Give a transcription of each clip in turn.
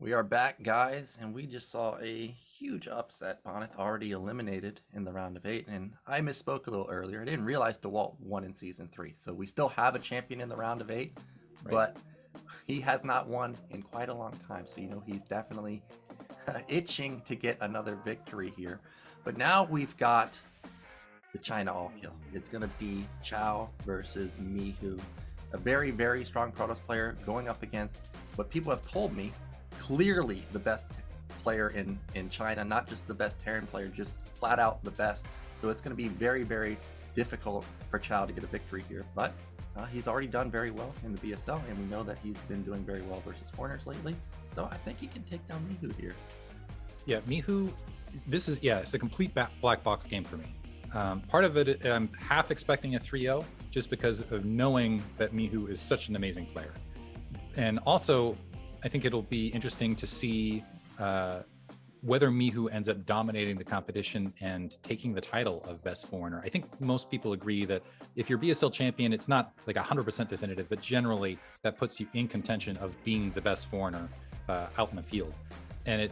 We are back, guys, and we just saw a huge upset. Bonnet already eliminated in the round of 8, and I misspoke a little earlier. I didn't realize DeWalt won in Season 3, so we still have a champion in the round of 8, Right. but he has not won in quite a long time, so he's definitely itching to get another victory here. But now we've got the China all-kill. It's going to be Qiao versus Mihu, a very, very strong Protoss player going up against what people have told me clearly the best player in China, not just the best Terran player, just flat out the best. So it's going to be very, very difficult for Qiao to get a victory here. But he's already done very well in the BSL, and we know that he's been doing very well versus foreigners lately. So I think he can take down Mihu here. Yeah, Mihu, it's a complete black box game for me. Part of it, I'm half expecting a 3-0 just because of knowing that Mihu is such an amazing player. And also, I think it'll be interesting to see whether Mihu ends up dominating the competition and taking the title of best foreigner. I think most people agree that if you're BSL champion, it's not like 100% definitive, but generally that puts you in contention of being the best foreigner out in the field. And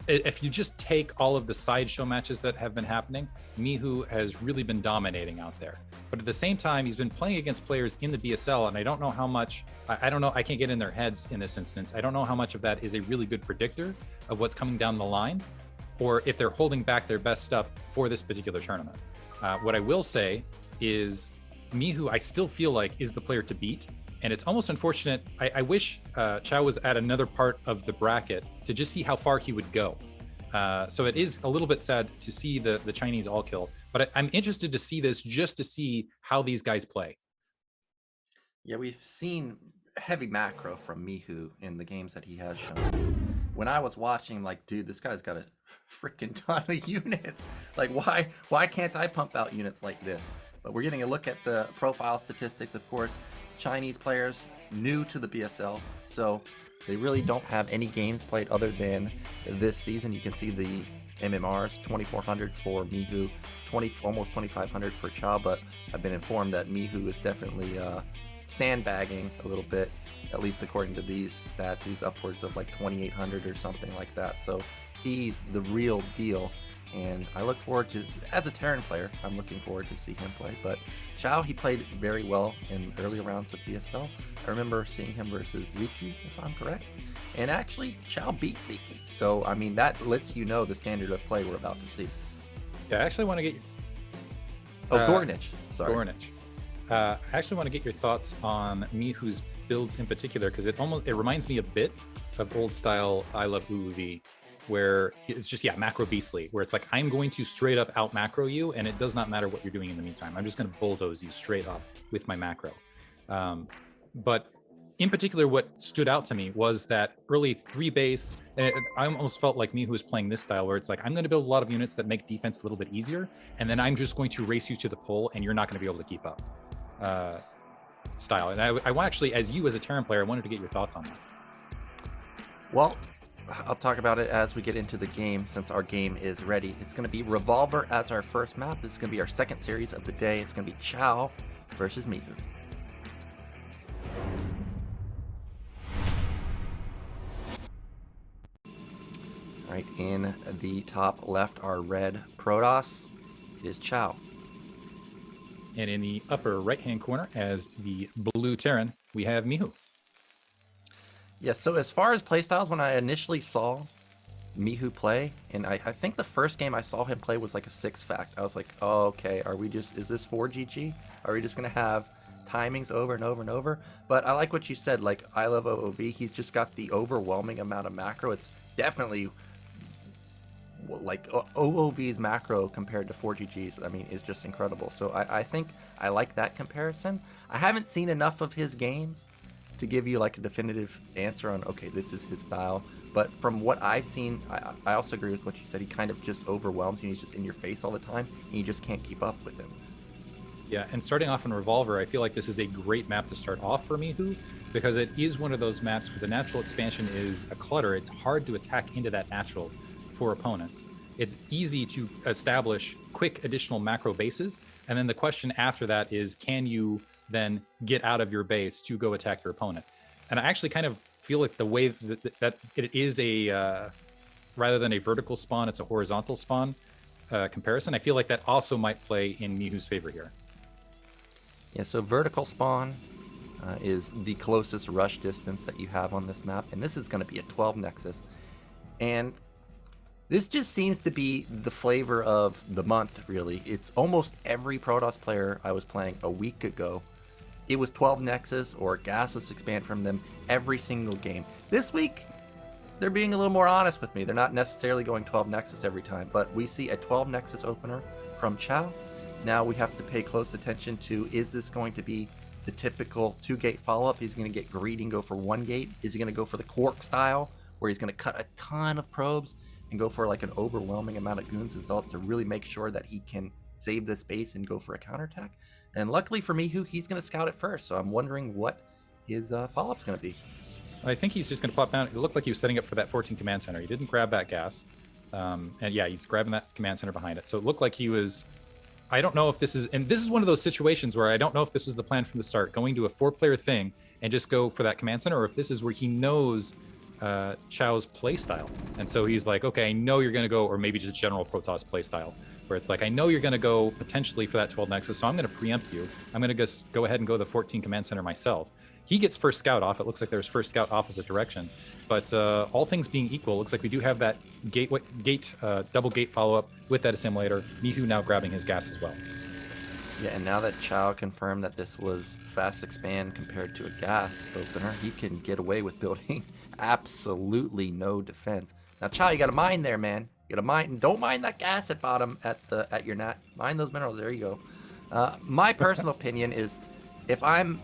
if you just take all of the sideshow matches that have been happening, Mihu has really been dominating out there. But at the same time, he's been playing against players in the BSL, and I don't know how much, I don't know, I can't get in their heads in this instance. I don't know how much of that is a really good predictor of what's coming down the line, or if they're holding back their best stuff for this particular tournament. What I will say is Mihu, I still feel like, is the player to beat. And it's almost unfortunate. I wish Qiao was at another part of the bracket to just see how far he would go. So it is a little bit sad to see the Chinese all kill, but I'm interested to see this just to see how these guys play. Yeah, we've seen heavy macro from Mihu in the games that he has shown. When I was watching, like, dude, this guy's got a freaking ton of units. Like, why can't I pump out units like this? But we're getting a look at the profile statistics. Of course, Chinese players new to the BSL, so they really don't have any games played other than this season. You can see the MMRs, 2,400 for Mihu, almost 2,500 for Qiao, but I've been informed that Mihu is definitely sandbagging a little bit, at least according to these stats. He's upwards of like 2,800 or something like that, so he's the real deal. And I look forward to, as a Terran player, I'm looking forward to see him play. But Qiao, he played very well in early rounds of BSL. I remember seeing him versus Ziki, if I'm correct. And actually, Qiao beat Ziki. So, I mean, that lets you know the standard of play we're about to see. Yeah, I actually want to get... Gornich. Sorry. Gornich. I actually want to get your thoughts on Mihu's builds in particular, because it reminds me a bit of old style I Love UUV, where it's just, macro beastly, where it's like, I'm going to straight up out macro you, and it does not matter what you're doing in the meantime. I'm just going to bulldoze you straight up with my macro. But in particular, what stood out to me was that early 3 base, and I almost felt like Mihu was playing this style, where it's like, I'm going to build a lot of units that make defense a little bit easier, and then I'm just going to race you to the pole, and you're not going to be able to keep up style. And I actually, as a Terran player, I wanted to get your thoughts on that. Well, I'll talk about it as we get into the game, since our game is ready. It's going to be Revolver as our first map. This is going to be our second series of the day. It's going to be Qiao versus Mihu. Right, in the top left are red Protoss. It is Qiao. And in the upper right-hand corner, as the blue Terran, we have Mihu. Yeah, so as far as playstyles, when I initially saw Mihu play, and I think the first game I saw him play was like a 6-fact. I was like, oh, okay, is this 4GG? Are we just going to have timings over and over and over? But I like what you said, like, I love OOV. He's just got the overwhelming amount of macro. It's definitely, like, OOV's macro compared to 4GG's, I mean, is just incredible. So I think I like that comparison. I haven't seen enough of his games to give you like a definitive answer on, okay, this is his style. But from what I've seen, I also agree with what you said. He kind of just overwhelms you. He's just in your face all the time, and you just can't keep up with him. Yeah, and starting off in Revolver, I feel like this is a great map to start off for Mihu, because it is one of those maps where the natural expansion is a clutter. It's hard to attack into that natural for opponents. It's easy to establish quick additional macro bases, and then the question after that is, can you then get out of your base to go attack your opponent? And I actually kind of feel like the way that it is a rather than a vertical spawn, it's a horizontal spawn comparison. I feel like that also might play in Mihu's favor here. Yeah, so vertical spawn is the closest rush distance that you have on this map, and this is going to be a 12 Nexus. And this just seems to be the flavor of the month, really. It's almost every Protoss player I was playing a week ago. It was 12 Nexus or gasless expand from them every single game. This week, they're being a little more honest with me. They're not necessarily going 12 Nexus every time, but we see a 12 Nexus opener from Qiao. Now we have to pay close attention to, is this going to be the typical 2-gate follow-up? He's going to get greedy and go for 1 gate? Is he going to go for the Quark style, where he's going to cut a ton of probes and go for like an overwhelming amount of goons and zealots to really make sure that he can save the space and go for a counterattack? And luckily for Mihu, he's going to scout it first, so I'm wondering what his follow-up's going to be. I think he's just going to pop down. It looked like he was setting up for that 14 command center. He didn't grab that gas. And yeah, he's grabbing that command center behind it. So it looked like he was... I don't know if this is... And this is one of those situations where I don't know if this is the plan from the start, going to a 4-player thing and just go for that command center, or if this is where he knows Qiao's play style. And so he's like, okay, I know you're going to go, or maybe just general Protoss play style, where it's like, I know you're going to go potentially for that 12 Nexus, so I'm going to preempt you. I'm going to just go ahead and go the 14 command center myself. He gets first scout off. It looks like there's first scout opposite direction. But all things being equal, looks like we do have that double gate follow-up with that assimilator. Mihu now grabbing his gas as well. Yeah, and now that Qiao confirmed that this was fast expand compared to a gas opener, he can get away with building absolutely no defense. Now, Qiao, you got to mine there, man. You got to mine, and don't mine that gas at bottom at your net. Mine those minerals. There you go. My personal opinion is, if I'm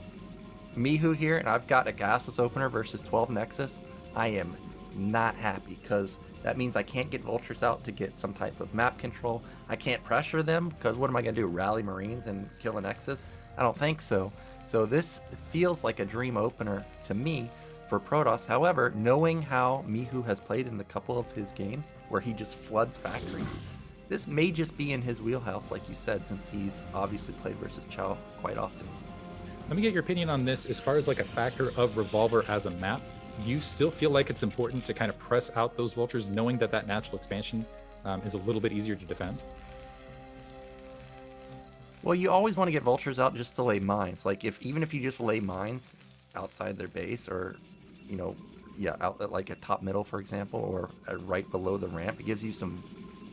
Mihu here and I've got a gasless opener versus 12 Nexus, I am not happy, because that means I can't get vultures out to get some type of map control. I can't pressure them, because what am I going to do, rally Marines and kill a Nexus? I don't think so. So this feels like a dream opener to me for Protoss. However, knowing how Mihu has played in the couple of his games where he just floods factories, this may just be in his wheelhouse, like you said, since he's obviously played versus Qiao quite often. Let me get your opinion on this as far as like a factor of Revolver as a map. Do you still feel like it's important to kind of press out those vultures, knowing that that natural expansion is a little bit easier to defend? Well, you always want to get vultures out just to lay mines. Like, even if you just lay mines outside their base, or, you know, yeah, out at like a top middle, for example, or right below the ramp, it gives you some,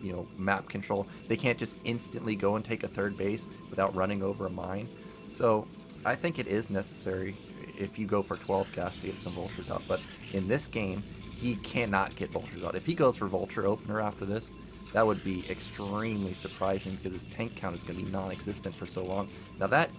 you know, map control. They can't just instantly go and take a third base without running over a mine. So I think it is necessary if you go for 12 gas to get some vultures out. But in this game, he cannot get vultures out. If he goes for vulture opener after this, that would be extremely surprising, because his tank count is going to be non-existent for so long. Now that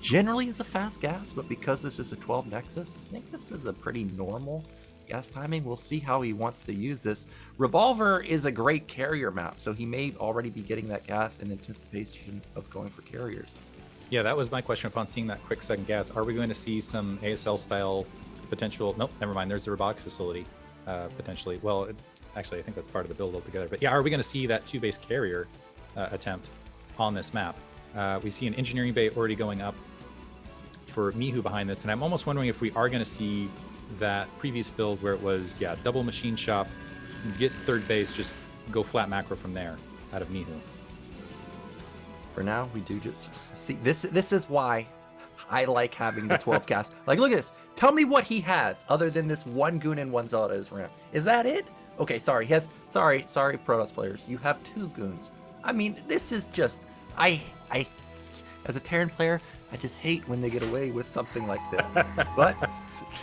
generally is a fast gas, but because this is a 12 Nexus, I think this is a pretty normal gas timing. We'll see how he wants to use this. Revolver is a great carrier map, so he may already be getting that gas in anticipation of going for carriers. Yeah, that was my question upon seeing that quick second gas. Are we going to see some ASL style potential? Nope, never mind. There's the robotics facility potentially. Well, actually, I think that's part of the build altogether. But yeah, are we going to see that 2-base carrier attempt on this map? We see an engineering bay already going up for Mihu behind this. And I'm almost wondering if we are going to see that previous build where it was, yeah, double machine shop, get third base, just go flat macro from there out of Mihu. For now, we do just see this. This is why I like having the 12 cast. Like, look at this. Tell me what he has other than this one goon and one zealot at his ramp. Is that it? Okay, sorry. He has. Sorry, Protoss players. You have 2 goons. I mean, this is just. I as a Terran player, I just hate when they get away with something like this. But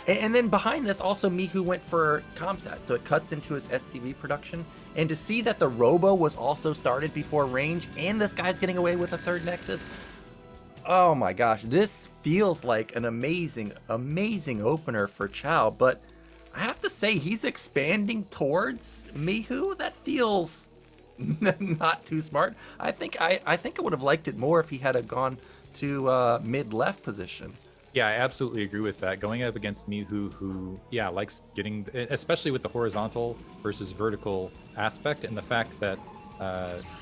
and then behind this, also Mihu went for Comsat, so it cuts into his SCV production. And to see that the Robo was also started before range, and this guy's getting away with a third Nexus, oh my gosh, this feels like an amazing opener for Qiao. But I have to say, he's expanding towards Mihu. That feels not too smart. I think I would have liked it more if he had gone to mid-left position. Yeah, I absolutely agree with that. Going up against Mihu, who, yeah, likes getting, especially with the horizontal versus vertical aspect, and the fact that,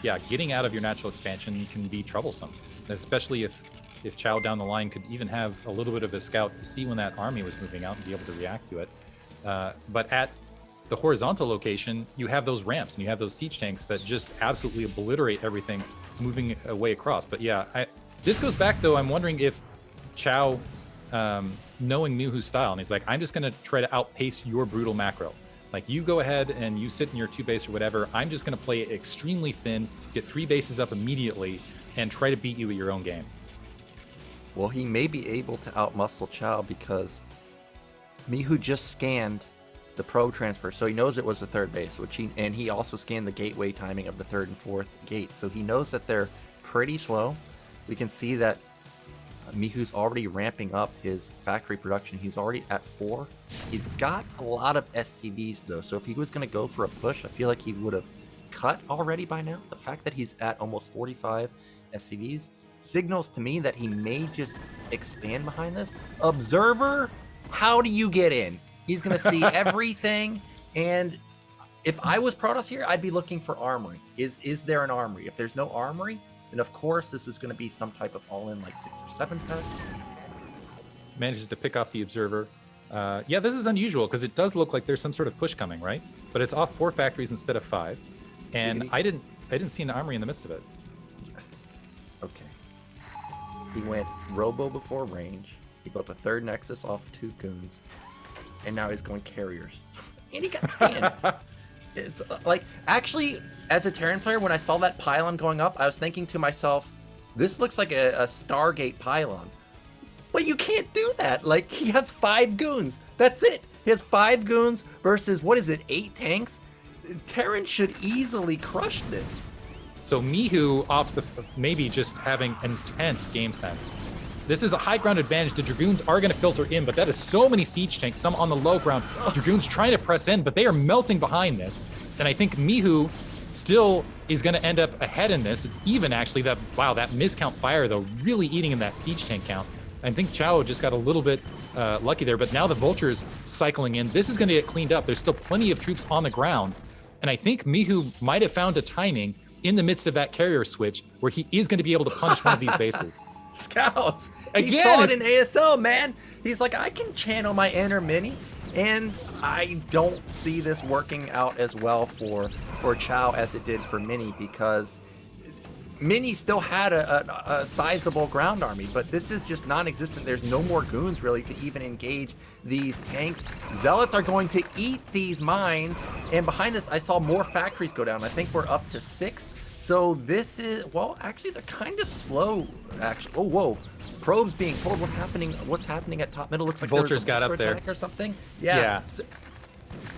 yeah, getting out of your natural expansion can be troublesome, especially if if Chao down the line could even have a little bit of a scout to see when that army was moving out and be able to react to it. But at the horizontal location, you have those ramps and you have those siege tanks that just absolutely obliterate everything moving away across. But yeah, this goes back though. I'm wondering if Chao, knowing Mihu's style, and he's like, I'm just going to try to outpace your brutal macro. Like, you go ahead and you sit in your 2 base or whatever. I'm just going to play extremely thin, get 3 bases up immediately, and try to beat you at your own game. Well, he may be able to outmuscle Chao because Mihu just scanned the probe transfer, so he knows it was the 3rd base, and he also scanned the gateway timing of the 3rd and 4th gates, so he knows that they're pretty slow. We can see that Mihu's already ramping up his factory production. He's already at 4. He's got a lot of SCVs though, so if he was going to go for a push, I feel like he would have cut already by now. The fact that he's at almost 45 SCVs signals to me that he may just expand behind this. Observer, how do you get in? He's going to see everything, and if I was Protoss here, I'd be looking for armory. Is there an armory? If there's no armory, then of course this is going to be some type of all-in, like 6 or 7 pet. Manages to pick off the observer. Yeah, this is unusual because it does look like there's some sort of push coming, right? But it's off 4 factories instead of 5, and I didn't see an armory in the midst of it. Okay. He went Robo before range. He built a 3rd Nexus off 2 goons, and now he's going carriers. And he got scanned. It's like, actually, as a Terran player, when I saw that pylon going up, I was thinking to myself, this looks like a Stargate pylon. But you can't do that. Like, he has 5 goons. That's it. He has 5 goons versus, what is it, 8 tanks? Terran should easily crush this. So Mihu off the maybe just having intense game sense. This is a high ground advantage. The Dragoons are going to filter in, but that is so many siege tanks, some on the low ground. Dragoons trying to press in, but they are melting behind this. And I think Mihu still is going to end up ahead in this. It's even, actually. That miscount fire, though, really eating in that siege tank count. I think Chao just got a little bit lucky there, but now the Vulture's cycling in. This is going to get cleaned up. There's still plenty of troops on the ground. And I think Mihu might have found a timing in the midst of that carrier switch where he is going to be able to punish one of these bases. Scouts. Again, he saw it in ASL, man. He's like, I can channel my inner mini, and I don't see this working out as well for Chao as it did for Mini, because Mini still had a sizable ground army, but this is just non-existent. There's no more goons really to even engage these tanks. Zealots are going to eat these mines, and behind this I saw more factories go down. I think we're up to 6. So this is, well, actually they're kind of slow, actually. Oh, whoa. Probes being pulled. What's happening at top middle? Looks like Vulture's got up there or something. Yeah.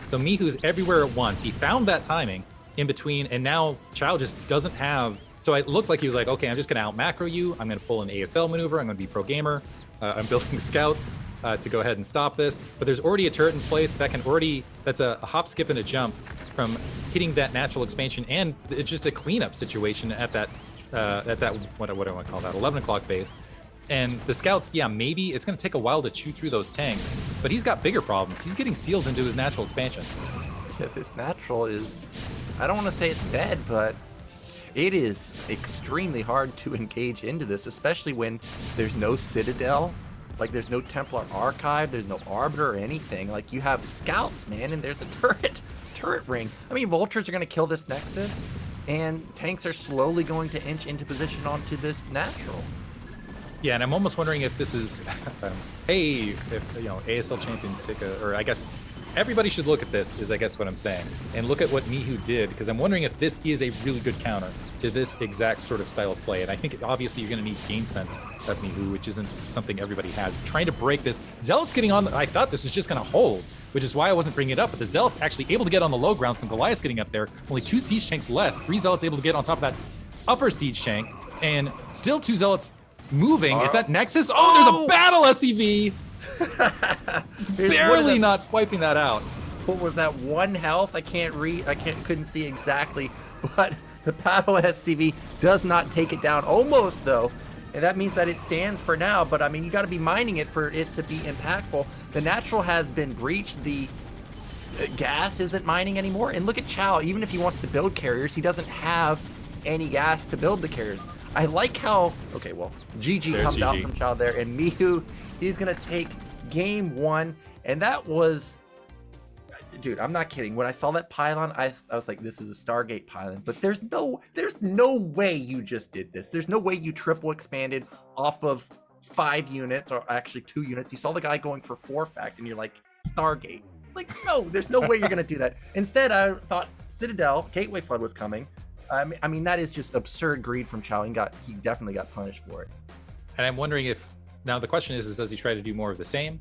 So Mihu's everywhere at once. He found that timing in between, and now Chao just doesn't have. So it looked like he was like, okay, I'm just going to out macro you. I'm going to pull an ASL maneuver. I'm going to be pro gamer. I'm building scouts to go ahead and stop this. But there's already a turret in place that can already, that's a hop, skip, and a jump from hitting that natural expansion, and it's just a cleanup situation at that what do I want to call that, 11 o'clock base. And the scouts, yeah, maybe it's going to take a while to chew through those tanks, but he's got bigger problems. He's getting sealed into his natural expansion. Yeah, this natural is, I don't want to say it's dead, but it is extremely hard to engage into this, especially when there's no Citadel, like there's no Templar Archive, there's no Arbiter or anything. Like, you have scouts, man, and there's a turret ring. I mean, Vultures are going to kill this Nexus, and tanks are slowly going to inch into position onto this natural. Yeah, and I'm almost wondering if this is, hey, if, ASL champions take or I guess everybody should look at this, is I guess what I'm saying, and look at what Mihu did, because I'm wondering if this is a really good counter to this exact sort of style of play. And I think obviously you're going to need game sense of Mihu, which isn't something everybody has. Trying to break this, Zealot's getting on. I thought this was just going to hold, which is why I wasn't bringing it up. But the Zealot's actually able to get on the low ground. Some Goliaths getting up there. Only 2 siege tanks left. 3 Zealots able to get on top of that upper siege tank, and still 2 Zealots moving. Is that Nexus? Oh, there's a battle SCV. Barely not wiping that out. What was that, 1 health? I couldn't see exactly, but the battle SCV does not take it down. Almost though, and that means that it stands for now. But I mean, you got to be mining it for it to be impactful. The natural has been breached. The gas isn't mining anymore. And look at Chao. Even if he wants to build carriers, he doesn't have any gas to build the carriers. I like how, okay, well, GG There's comes out GG. from Chao there, and Mihu, he's going to take game 1, and that was, dude, I'm not kidding. When I saw that pylon, I was like, this is a Stargate pylon, but there's no way you just did this. There's no way you triple expanded off of 5 units, or actually 2 units. You saw the guy going for 4 fact, and you're like, Stargate. It's like, no, there's no way you're going to do that. Instead, I thought Citadel, Gateway Flood was coming. I mean, that is just absurd greed from Chao, and he definitely got punished for it. And I'm wondering if, now the question is does he try to do more of the same,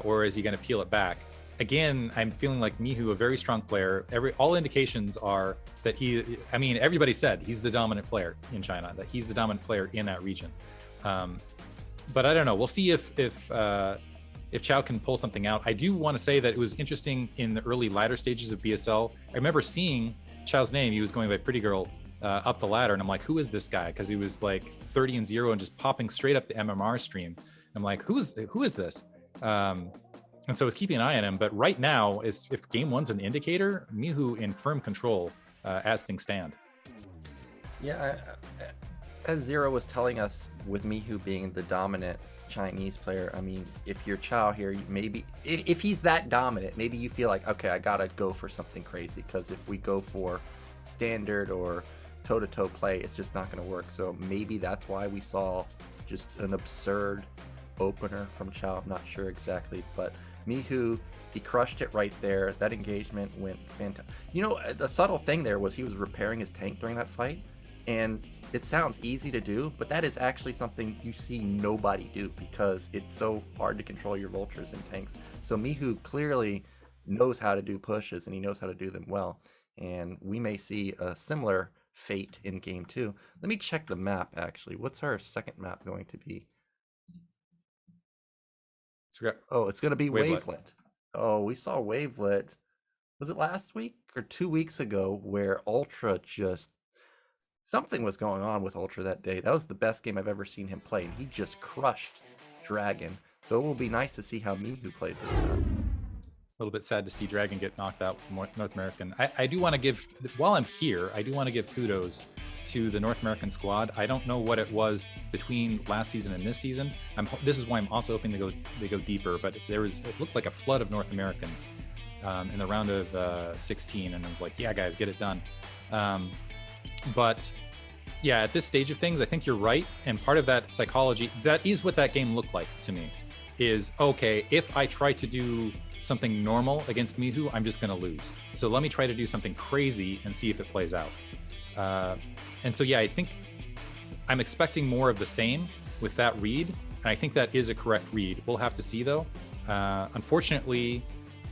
or is he going to peel it back? Again, I'm feeling like Mihu, a very strong player. All indications are that everybody said he's the dominant player in China, that he's the dominant player in that region. But I don't know. We'll see if Chao can pull something out. I do want to say that it was interesting in the early ladder stages of BSL. I remember seeing Chao's name. He was going by Pretty Girl up the ladder, and I'm like, who is this guy? Because he was like 30-0 and just popping straight up the MMR stream. I'm like, who is this? And so I was keeping an eye on him. But right now, if game 1's an indicator, Mihu in firm control as things stand. Yeah, as Zero was telling us, with Mihu being the dominant Chinese player, I mean, if you're Chao here, maybe if he's that dominant, maybe you feel like, okay, I gotta go for something crazy, because if we go for standard or toe-to-toe play, it's just not gonna work. So maybe that's why we saw just an absurd opener from Chao. I'm not sure exactly, but Mihu, he crushed it right there. That engagement went fantastic. You know, the subtle thing there was he was repairing his tank during that fight, and it sounds easy to do, but that is actually something you see nobody do, because it's so hard to control your vultures and tanks. So Mihu clearly knows how to do pushes, and he knows how to do them well. And we may see a similar fate in game 2. Let me check the map, actually. What's our second map going to be? Oh, it's going to be Wavelet. Oh, we saw Wavelet. Was it last week or 2 weeks ago, where Ultra just... something was going on with Ultra that day. That was the best game I've ever seen him play, and he just crushed Dragon. So it will be nice to see how Mihu plays this time. A little bit sad to see Dragon get knocked out from North American. I do want to give, while I'm here, I do want to give kudos to the North American squad. I don't know what it was between last season and this season. This is why I'm also hoping they go deeper. But it looked like a flood of North Americans in the round of 16, and I was like, yeah, guys, get it done. But yeah, at this stage of things, I think you're right. And part of that psychology, that is what that game looked like to me, is, okay, if I try to do something normal against Mihu, I'm just going to lose. So let me try to do something crazy and see if it plays out. And so, yeah, I think I'm expecting more of the same with that read. And I think that is a correct read. We'll have to see, though. Unfortunately,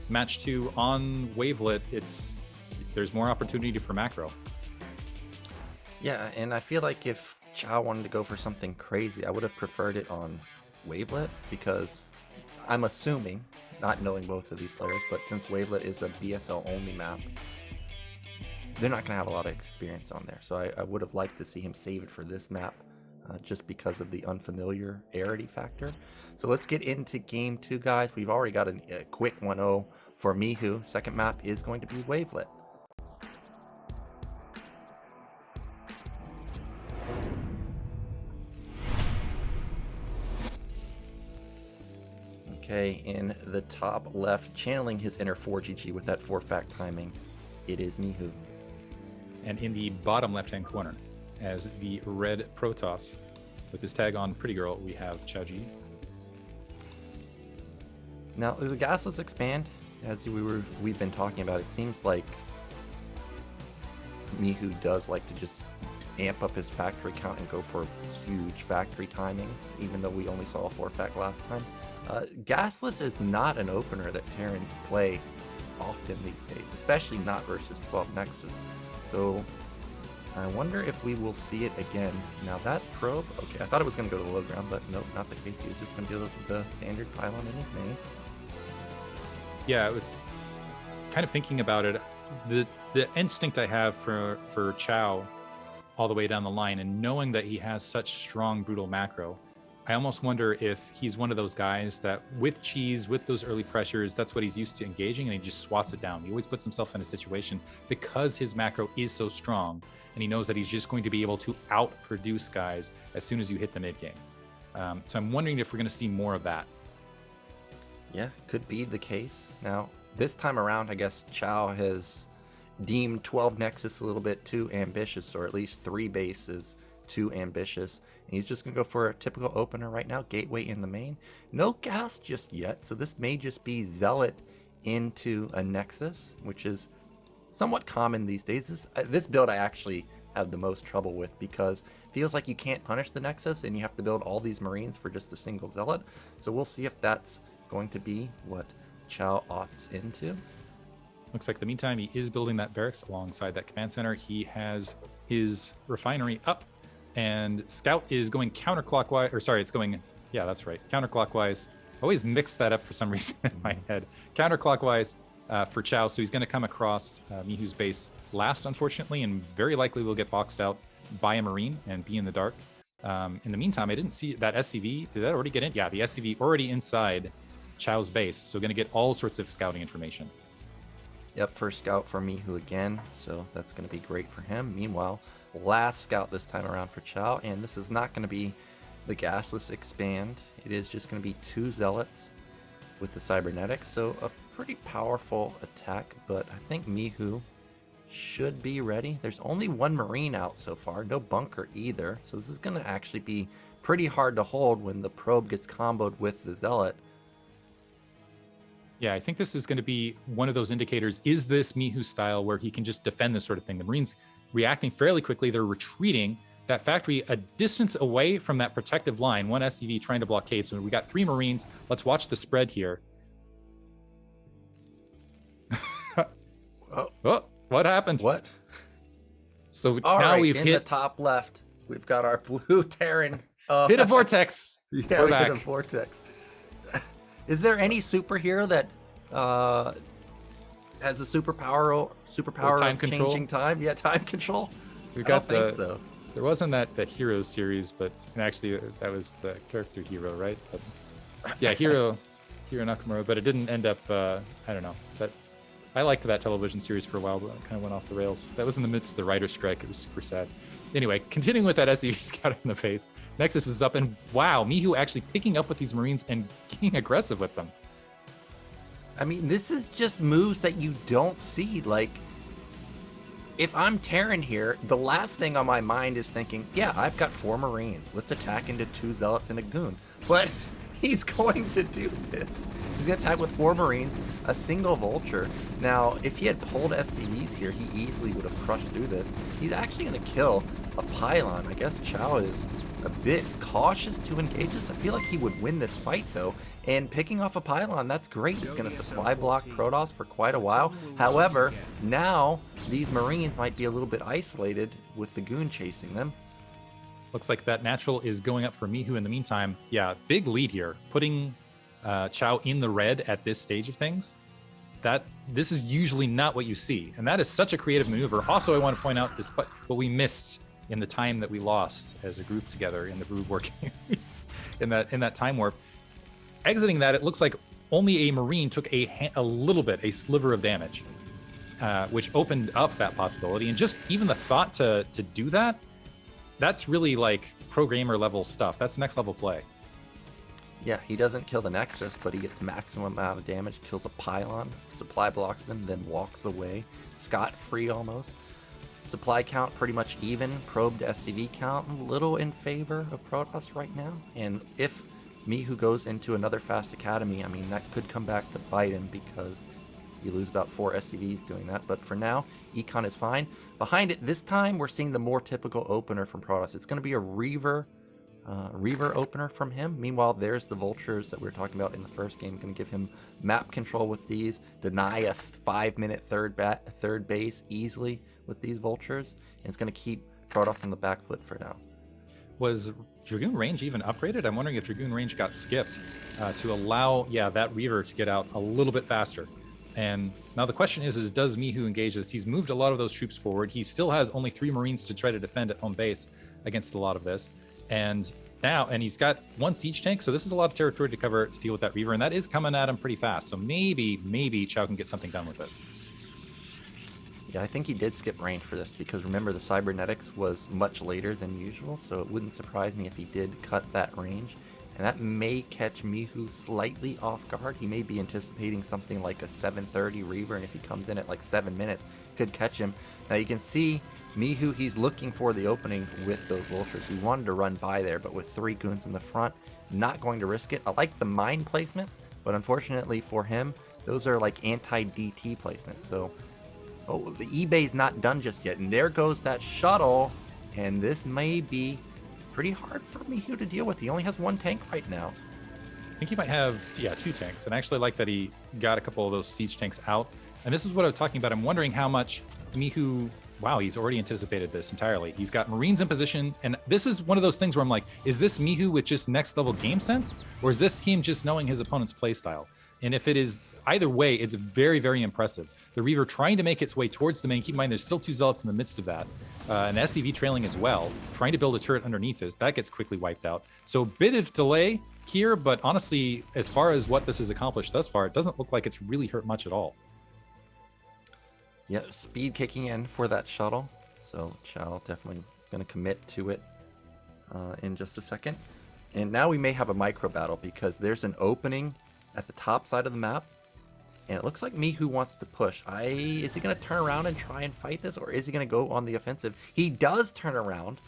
match 2 on Wavelet, there's more opportunity for macro. Yeah, and I feel like if Chao wanted to go for something crazy, I would have preferred it on Wavelet, because I'm assuming, not knowing both of these players, but since Wavelet is a BSL only map, they're not going to have a lot of experience on there. So I would have liked to see him save it for this map, just because of the unfamiliarity factor. So let's get into game 2, guys. We've already got a quick 1-0 for Mihu. Second map is going to be Wavelet. Okay, in the top left, channeling his inner 4GG with that 4-fact timing, it is Mihu. And in the bottom left-hand corner, as the red Protoss, with his tag on Pretty Girl, we have QiaoGege. Now, the gasless expand, as we've been talking about, it seems like Mihu does like to just amp up his factory count and go for huge factory timings, even though we only saw a 4-fact last time. Gasless is not an opener that Terrans play often these days, especially not versus 12 Nexus. So I wonder if we will see it again. Now that probe, okay, I thought it was going to go to the low ground, but nope, not the case. He was just going to do the standard pylon in his main. Yeah, I was kind of thinking about it. The instinct I have for Chao all the way down the line, and knowing that he has such strong brutal macro, I almost wonder if he's one of those guys that with cheese, with those early pressures, that's what he's used to engaging, and he just swats it down. He always puts himself in a situation because his macro is so strong, and he knows that he's just going to be able to outproduce guys as soon as you hit the mid game. So I'm wondering if we're going to see more of that. Yeah, could be the case. Now, this time around, I guess Qiao has deemed 12 Nexus a little bit too ambitious, or at least 3 bases too ambitious. And he's just going to go for a typical opener right now, Gateway in the main. No gas just yet, so this may just be Zealot into a Nexus, which is somewhat common these days. This build I actually have the most trouble with because it feels like you can't punish the Nexus and you have to build all these Marines for just a single Zealot. So we'll see if that's going to be what Qiao opts into. Looks like in the meantime, he is building that barracks alongside that command center. He has his refinery up, and Scout is going counterclockwise, or sorry, it's going, yeah, that's right, counterclockwise. I always mix that up for some reason in my head. Counterclockwise for Qiao, so he's going to come across Mihu's base last, unfortunately, and very likely will get boxed out by a Marine and be in the dark. In the meantime, I didn't see that SCV. Did that already get in? Yeah, the SCV already inside Qiao's base, so going to get all sorts of scouting information. Yep, first scout for Mihu again, so that's going to be great for him. Meanwhile, last scout this time around for Qiao, and this is not going to be the gasless expand. It is just going to be 2 Zealots with the cybernetics, so a pretty powerful attack, but I think Mihu should be ready. There's only 1 Marine out so far, no bunker either, so this is going to actually be pretty hard to hold when the probe gets comboed with the Zealot. Yeah, I think this is going to be one of those indicators. Is this Mihu style where he can just defend this sort of thing? The Marines reacting fairly quickly. They're retreating. That factory a distance away from that protective line. 1 SCV trying to blockade. So we got 3 Marines. Let's watch the spread here. Oh, what happened? What? So All now right, we've in hit the top left, we've got our blue Terran. hit a vortex. Yeah, We're we back. hit a vortex. Is there any superhero that has a superpower time of control? changing time? Yeah, time control. We've I got don't think so. There wasn't that Hero series, but and actually that was the character Hero, right? But yeah, Hero Nakamura, but it didn't end up. I don't know. But I liked that television series for a while, but it kind of went off the rails. That was in the midst of the writer's strike. It was super sad. Anyway, continuing with that SCV scout in the face, Nexus is up, and wow, Mihu actually picking up with these Marines and getting aggressive with them. I mean, this is just moves that you don't see. Like, if I'm Terran here, the last thing on my mind is thinking, yeah, I've got 4 Marines. Let's attack into 2 Zealots and a Goon. But he's going to do this. He's going to attack with 4 Marines, a single Vulture. Now, if he had pulled SCVs here, he easily would have crushed through this. He's actually going to kill a Pylon. I guess Qiao is a bit cautious to engage this. I feel like he would win this fight, though. And picking off a Pylon, that's great. It's going to supply block Protoss for quite a while. However, now these Marines might be a little bit isolated with the Goon chasing them. Looks like that natural is going up for Mihu in the meantime. Yeah, big lead here. Putting Qiao in the red at this stage of things. This is usually not what you see. And that is such a creative maneuver. Also, I want to point out despite what we missed in the time that we lost as a group together in the Brood War game, in that time warp. Exiting that, it looks like only a Marine took a little bit, a sliver of damage, which opened up that possibility. And just even the thought to do that, that's really like programmer level stuff. That's next level play. Yeah, he doesn't kill the Nexus, but he gets maximum amount of damage, kills a Pylon, supply blocks them, then walks away. Scot-free almost. Supply count pretty much even. Probed SCV count a little in favor of Protoss right now. And if Mihu goes into another fast academy, I mean, that could come back to bite him because you lose about 4 SCVs doing that. But for now, Econ is fine. Behind it, this time, we're seeing the more typical opener from Protoss. It's going to be a Reaver opener from him. Meanwhile, there's the Vultures that we were talking about in the first game. Going to give him map control with these. Deny a 5-minute third base easily with these Vultures. And it's going to keep Protoss on the back foot for now. Was Dragoon range even upgraded? I'm wondering if Dragoon range got skipped to allow, that Reaver to get out a little bit faster. And now the question is does Mihu engage this? He's moved a lot of those troops forward. He still has only 3 Marines to try to defend at home base against a lot of this. And now, and he's got one siege tank, so this is a lot of territory to cover to deal with that Reaver, and that is coming at him pretty fast. So maybe Qiao can get something done with this. Yeah, I think he did skip range for this because remember the cybernetics was much later than usual, so it wouldn't surprise me if he did cut that range. And that may catch Mihu slightly off guard. He may be anticipating something like a 7:30 Reaver, and if he comes in at like 7 minutes, could catch him. Now you can see Mihu, he's looking for the opening with those vultures. He wanted to run by there, but with 3 goons in the front, not going to risk it. I like the mine placement, but unfortunately for him, those are like anti-DT placements. So, oh, the eBay's not done just yet, and there goes that shuttle, and this may be pretty hard for Mihu to deal with. He only has 1 tank right now. I think he might have, 2 tanks, and I actually like that he got a couple of those siege tanks out. And this is what I was talking about. I'm wondering how much Mihu, wow, he's already anticipated this entirely. He's got Marines in position, and this is one of those things where I'm like, is this Mihu with just next level game sense, or is this him just knowing his opponent's playstyle? And if it is either way, it's very, very impressive. The Reaver trying to make its way towards the main. Keep in mind, there's still 2 Zealots in the midst of that. An SCV trailing as well, trying to build a turret underneath this. That gets quickly wiped out. So bit of delay here, but honestly, as far as what this has accomplished thus far, it doesn't look like it's really hurt much at all. Yeah, speed kicking in for that shuttle. So Qiao definitely going to commit to it in just a second. And now we may have a micro battle because there's an opening at the top side of the map. And it looks like Mihu wants to push. Is he going to turn around and try and fight this, or is he going to go on the offensive? He does turn around,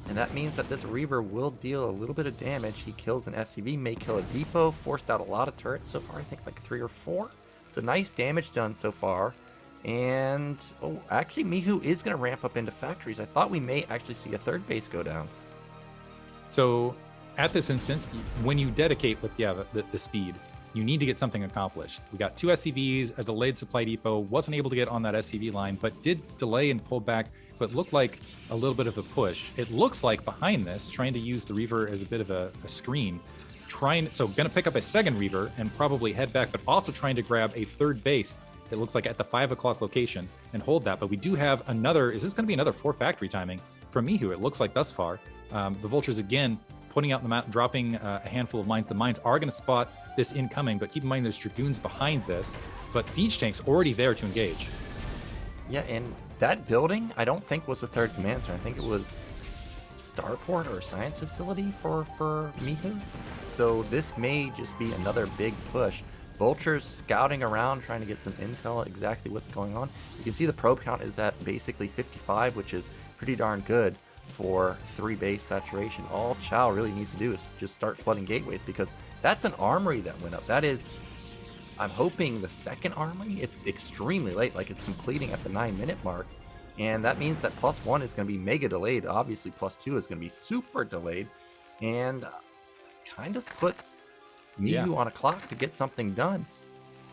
and that means that this Reaver will deal a little bit of damage. He kills an SCV, may kill a depot, forced out a lot of turrets so far, I think like 3 or 4. So nice damage done so far. And, oh, actually Mihu is going to ramp up into factories. I thought we may actually see a 3rd base go down. So at this instance, when you dedicate with the speed, you need to get something accomplished. We got 2 SCVs, a delayed supply depot, wasn't able to get on that SCV line, but did delay and pull back, but looked like a little bit of a push. It looks like behind this, trying to use the Reaver as a bit of a screen, so gonna pick up a 2nd Reaver and probably head back, but also trying to grab a 3rd base, it looks like at the 5 o'clock location, and hold that. But we do have another, is this gonna be another 4 factory timing from Mihu, it looks like thus far. The Vultures again, putting out the map, dropping a handful of mines. The mines are going to spot this incoming, but keep in mind there's Dragoons behind this, but siege tanks already there to engage. Yeah, and that building, I don't think was the 3rd command center. I think it was Starport or a science facility for Mihu. So this may just be another big push. Vultures scouting around, trying to get some intel exactly what's going on. You can see the probe count is at basically 55, which is pretty darn good for 3 base saturation. All Qiao really needs to do is just start flooding gateways, because that's an armory that went up. That is, I'm hoping, the 2nd armory. It's extremely late, like it's completing at the 9-minute mark, and that means that +1 is going to be mega delayed. Obviously +2 is going to be super delayed, and kind of puts Mihu on a clock to get something done.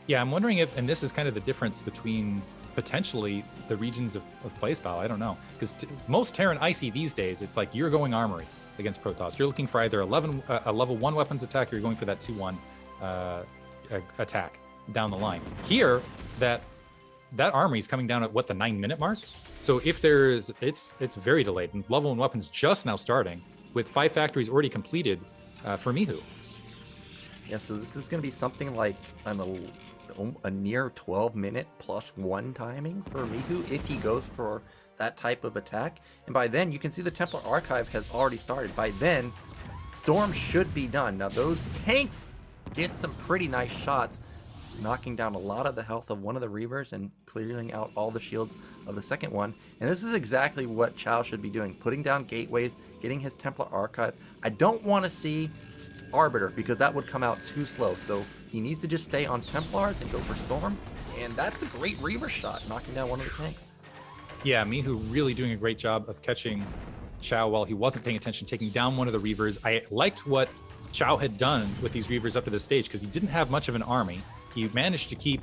Yeah, I'm wondering if, and this is kind of the difference between potentially the regions of playstyle. I don't know, because most Terran icy these days, it's like you're going armory against Protoss. You're looking for either a level 1 weapons attack, or you're going for that 2-1 attack down the line. Here, that armory is coming down at what, the 9-minute mark. So if there's, it's very delayed, and level 1 weapons just now starting with 5 factories already completed for Mihu. Yeah, so this is going to be something like a near 12-minute +1 timing for Mihu if he goes for that type of attack. And by then, you can see the Templar Archive has already started. By then, Storm should be done. Now, those tanks get some pretty nice shots, knocking down a lot of the health of one of the Reavers and clearing out all the shields of the 2nd one. And this is exactly what Qiao should be doing, putting down gateways, getting his Templar Archive. I don't want to see Arbiter, because that would come out too slow. So he needs to just stay on Templars and go for Storm. And that's a great Reaver shot, knocking down one of the tanks. Yeah, Mihu really doing a great job of catching Qiao while he wasn't paying attention, taking down one of the Reavers. I liked what Qiao had done with these Reavers up to this stage, because he didn't have much of an army. He managed to keep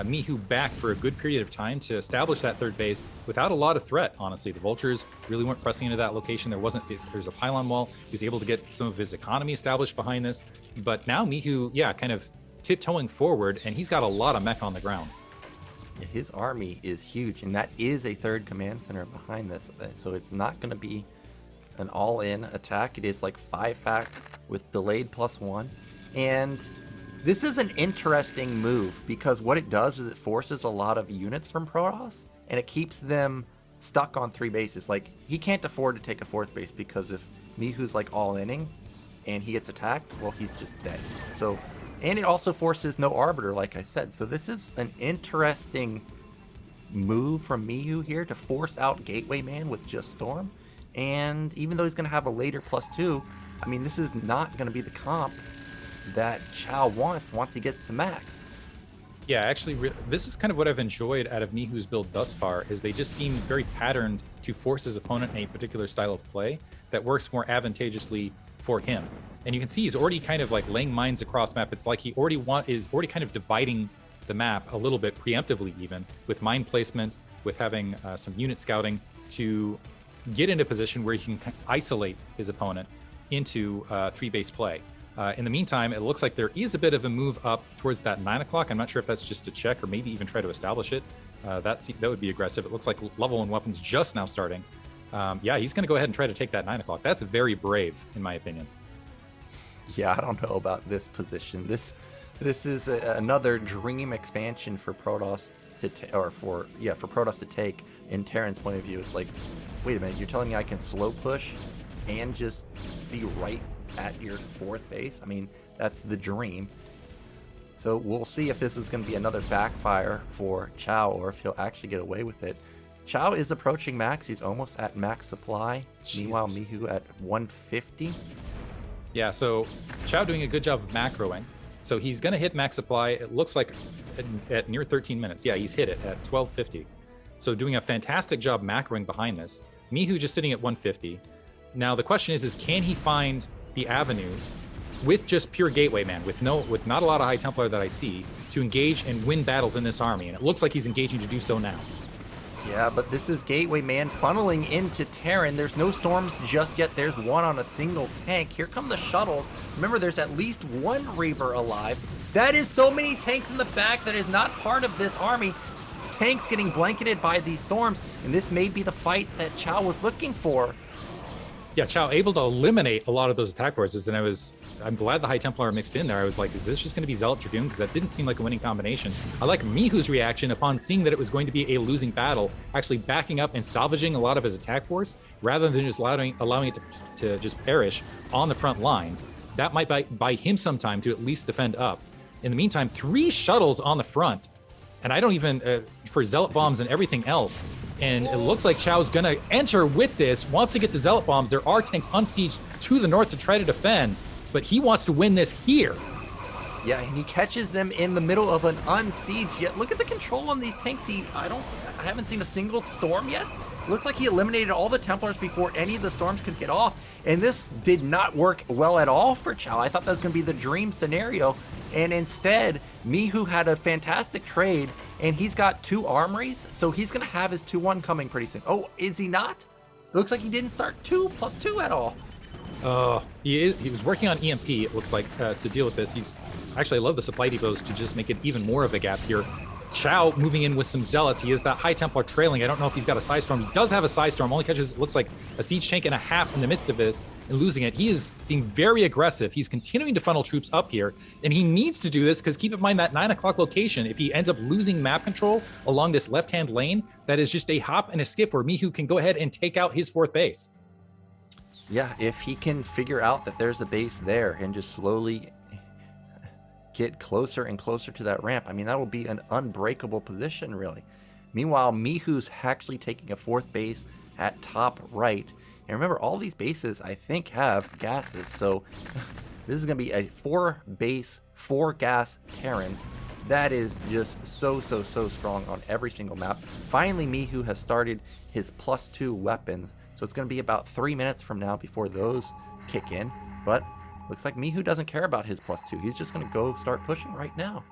Mihu back for a good period of time to establish that 3rd base without a lot of threat, honestly. The Vultures really weren't pressing into that location. There's a pylon wall. He was able to get some of his economy established behind this. But now Mihu, kind of tiptoeing forward, and he's got a lot of mech on the ground. Yeah, his army is huge, and that is a 3rd command center behind this. So it's not going to be an all-in attack. It is like 5-fact with delayed +1. And this is an interesting move because what it does is it forces a lot of units from Protoss and it keeps them stuck on 3 bases. Like, he can't afford to take a 4th base because if Mihu's like all-inning and he gets attacked, well, he's just dead. So, and it also forces no Arbiter, like I said. So this is an interesting move from Mihu here to force out Gateway Man with just Storm. And even though he's going to have a later +2, I mean, this is not going to be the comp that Chao wants once he gets to max. Yeah, actually, this is kind of what I've enjoyed out of Mihu's build thus far, is they just seem very patterned to force his opponent in a particular style of play that works more advantageously for him. And you can see he's already kind of like laying mines across map. It's like he is already kind of dividing the map a little bit preemptively, even with mine placement, with having some unit scouting to get into a position where he can isolate his opponent into 3-base play. In the meantime, it looks like there is a bit of a move up towards that 9 o'clock. I'm not sure if that's just to check or maybe even try to establish it. That would be aggressive. It looks like level 1 weapons just now starting. Yeah, he's going to go ahead and try to take that 9 o'clock. That's very brave, in my opinion. Yeah, I don't know about this position. This is another dream expansion for Protoss to for Protoss to take. In Terran's point of view, it's like, wait a minute, you're telling me I can slow push and just be right at your 4th base? I mean, that's the dream. So we'll see if this is going to be another backfire for Chao or if he'll actually get away with it. Chao is approaching max. He's almost at max supply. Jesus. Meanwhile, Mihu at 150. Yeah, so Chao doing a good job of macroing. So he's going to hit max supply. It looks like at near 13 minutes. Yeah, he's hit it at 1250. So doing a fantastic job macroing behind this. Mihu just sitting at 150. Now the question is can he find the avenues with just pure Gateway Man, with not a lot of High Templar that I see, to engage and win battles in this army? And it looks like he's engaging to do so now. Yeah, but this is Gateway Man funneling into Terran. There's no storms just yet. There's one on a single tank. Here come the shuttles. Remember, there's at least one Reaver alive. That is so many tanks in the back that is not part of this army. Tanks getting blanketed by these storms, and this may be the fight that Chao was looking for. Yeah, Chao able to eliminate a lot of those attack forces, and I'm glad the High Templar mixed in there. I was like, is this just going to be Zealot Dragoon? Because that didn't seem like a winning combination. I like Mihu's reaction upon seeing that it was going to be a losing battle, actually backing up and salvaging a lot of his attack force, rather than just allowing it to just perish on the front lines. That might buy him some time to at least defend up. In the meantime, 3 shuttles on the front, and I don't even, for Zealot bombs and everything else. And it looks like Chao's going to enter with this, wants to get the Zealot bombs. There are tanks unsieged to the north to try to defend, but he wants to win this here. Yeah, and he catches them in the middle of an unsiege. Yet look at the control on these tanks. I haven't seen a single storm yet. Looks like he eliminated all the Templars before any of the storms could get off. And this did not work well at all for Chao. I thought that was going to be the dream scenario. And instead, Mihu had a fantastic trade, and he's got 2 armories, so he's going to have his 2-1 coming pretty soon. Oh, is he not? Looks like he didn't start 2+2 at all. He was working on EMP, it looks like, to deal with this. Actually, I love the supply depots to just make it even more of a gap here. Chao moving in with some Zealots. He is that High Templar trailing. I don't know if he's got a Psy Storm. He does have a Psy Storm. Only catches, it looks like, a Siege Tank and a half in the midst of this and losing it. He is being very aggressive. He's continuing to funnel troops up here, and he needs to do this because keep in mind that 9 o'clock location, if he ends up losing map control along this left-hand lane, that is just a hop and a skip where Mihu can go ahead and take out his 4th base. Yeah, if he can figure out that there's a base there and just slowly get closer and closer to that ramp, I mean, that will be an unbreakable position, really. Meanwhile, Mihu's actually taking a 4th base at top right. And remember, all these bases, I think, have gases. So this is going to be a 4-base, 4-gas Terran. That is just so strong on every single map. Finally, Mihu has started his +2 weapons. So it's going to be about 3 minutes from now before those kick in. But looks like Mihu doesn't care about his +2. He's just going to go start pushing right now.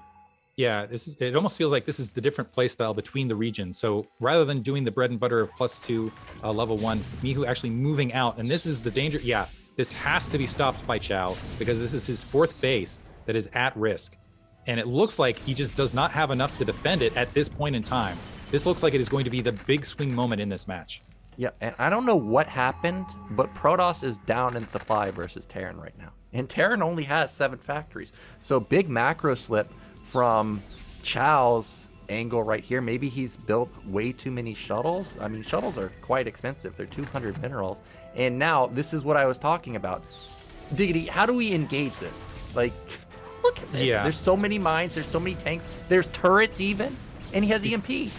Yeah, it almost feels like this is the different play style between the regions. So rather than doing the bread and butter of +2 level 1, Mihu actually moving out. And this is the danger. Yeah, this has to be stopped by Chao because this is his 4th base that is at risk. And it looks like he just does not have enough to defend it at this point in time. This looks like it is going to be the big swing moment in this match. Yeah, and I don't know what happened, but Protoss is down in supply versus Terran right now. And Terran only has 7 factories. So big macro slip from Chow's angle right here. Maybe he's built way too many shuttles. I mean, shuttles are quite expensive. They're 200 minerals. And now this is what I was talking about. Diggity, how do we engage this? Like, look at this. Yeah. There's so many mines. There's so many tanks. There's turrets even. And he has EMP.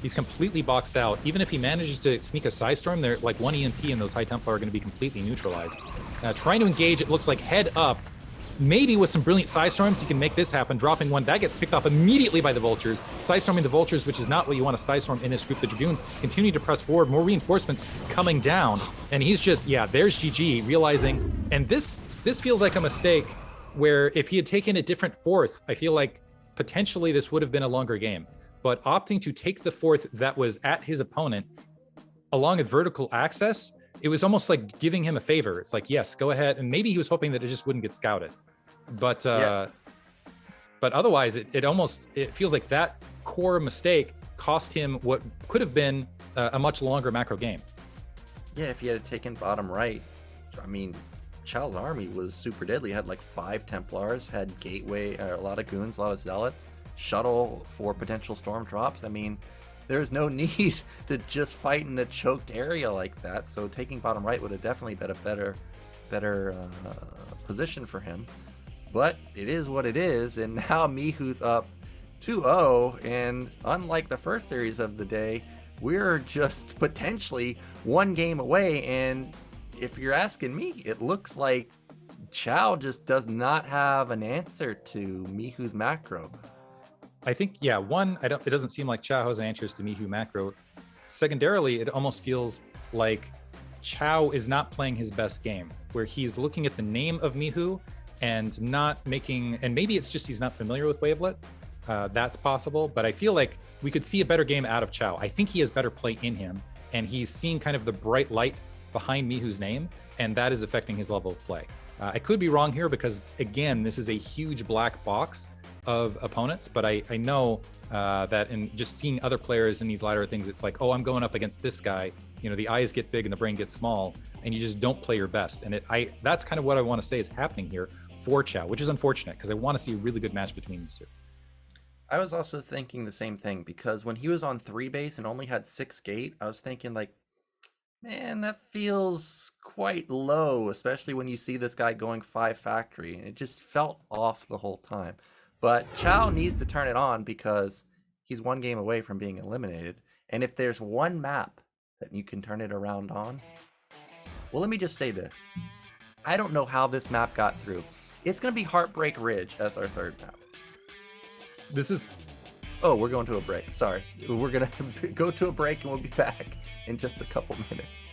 He's completely boxed out. Even if he manages to sneak a Psystorm, they're like 1 EMP and those High Templar are going to be completely neutralized. Trying to engage, it looks like head up. Maybe with some brilliant Psystorms, he can make this happen. Dropping one, that gets picked off immediately by the Vultures. Psystorming the Vultures, which is not what you want to Psystorm in this group. The Dragoons continue to press forward. More reinforcements coming down. And he's just, yeah, there's GG, realizing. And this feels like a mistake where if he had taken a different 4th, I feel like potentially this would have been a longer game. But opting to take the 4th that was at his opponent along with vertical access, it was almost like giving him a favor. It's like, yes, go ahead. And maybe he was hoping that it just wouldn't get scouted. But but otherwise, it feels like that core mistake cost him what could have been a much longer macro game. Yeah, if he had taken bottom right, I mean, Chow's army was super deadly. Had like 5 Templars, had gateway, a lot of goons, a lot of zealots, shuttle for potential storm drops. I mean, there's no need to just fight in a choked area like that. So taking bottom right would have definitely been a better position for him. But it is what it is, and now Mihu's up 2-0, and unlike the first series of the day, we're just potentially 1 game away. And if you're asking me, it looks like Chow just does not have an answer to Mihu's macro. I think, yeah, one, it doesn't seem like Chow has answers to Mihu macro. Secondarily, it almost feels like Chow is not playing his best game, where he's looking at the name of Mihu and not making, and maybe it's just he's not familiar with Wavelet. That's possible, but I feel like we could see a better game out of Chow. I think he has better play in him, and he's seeing kind of the bright light behind Mihu's name, and that is affecting his level of play. I could be wrong here because, again, this is a huge black box of opponents, but I know that in just seeing other players in these latter things, it's like, oh, I'm going up against this guy. You know, the eyes get big and the brain gets small, and you just don't play your best. And that's kind of what I want to say is happening here for Chow, which is unfortunate because I want to see a really good match between these two. I was also thinking the same thing, because when he was on 3 base and only had 6 gate, I was thinking like, man, that feels quite low, especially when you see this guy going 5 factory, and it just felt off the whole time. But Chow needs to turn it on because he's 1 game away from being eliminated. And if there's one map that you can turn it around on, well, let me just say this. I don't know how this map got through. It's going to be Heartbreak Ridge as our 3rd map. This is... Oh, we're going to a break. Sorry. We're going to go to a break and we'll be back in just a couple minutes.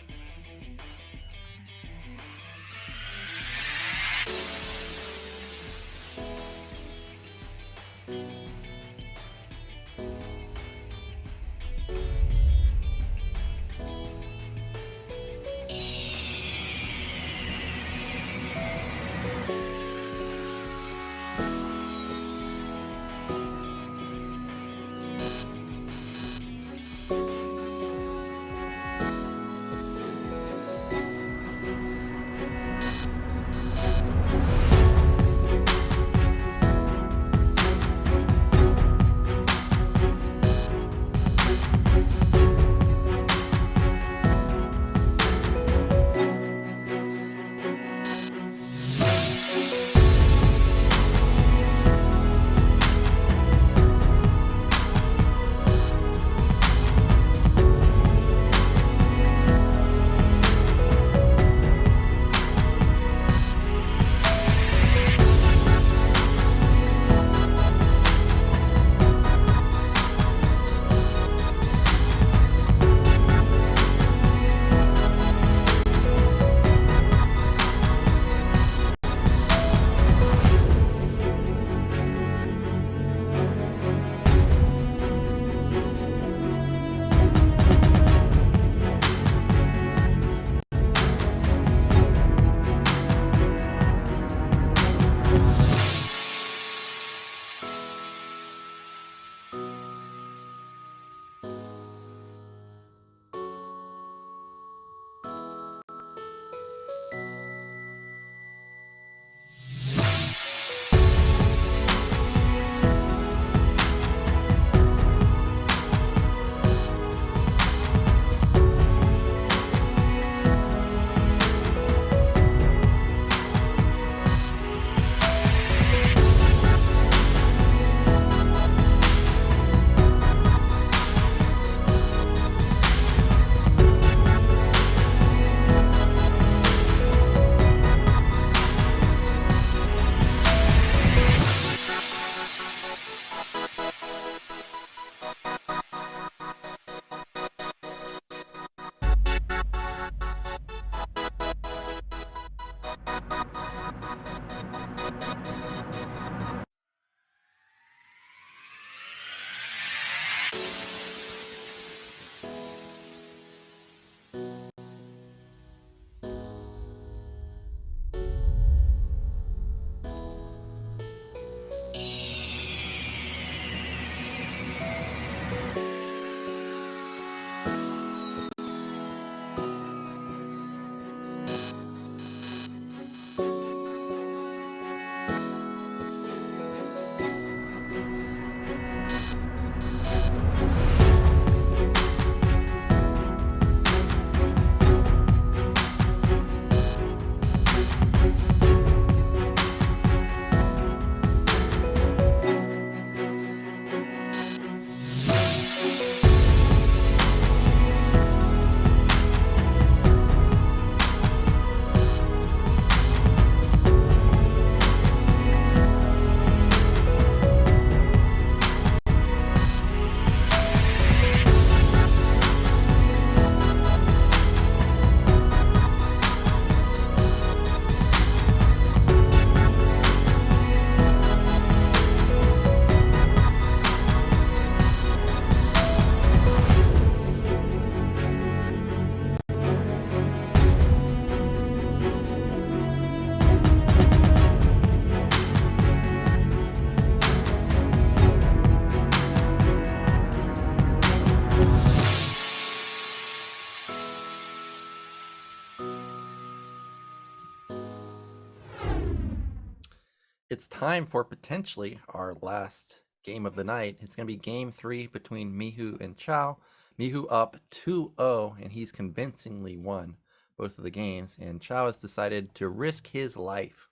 It's time for potentially our last game of the night. It's going to be game 3 between Mihu and Qiao. Mihu up 2-0, and he's convincingly won both of the games. And Qiao has decided to risk his life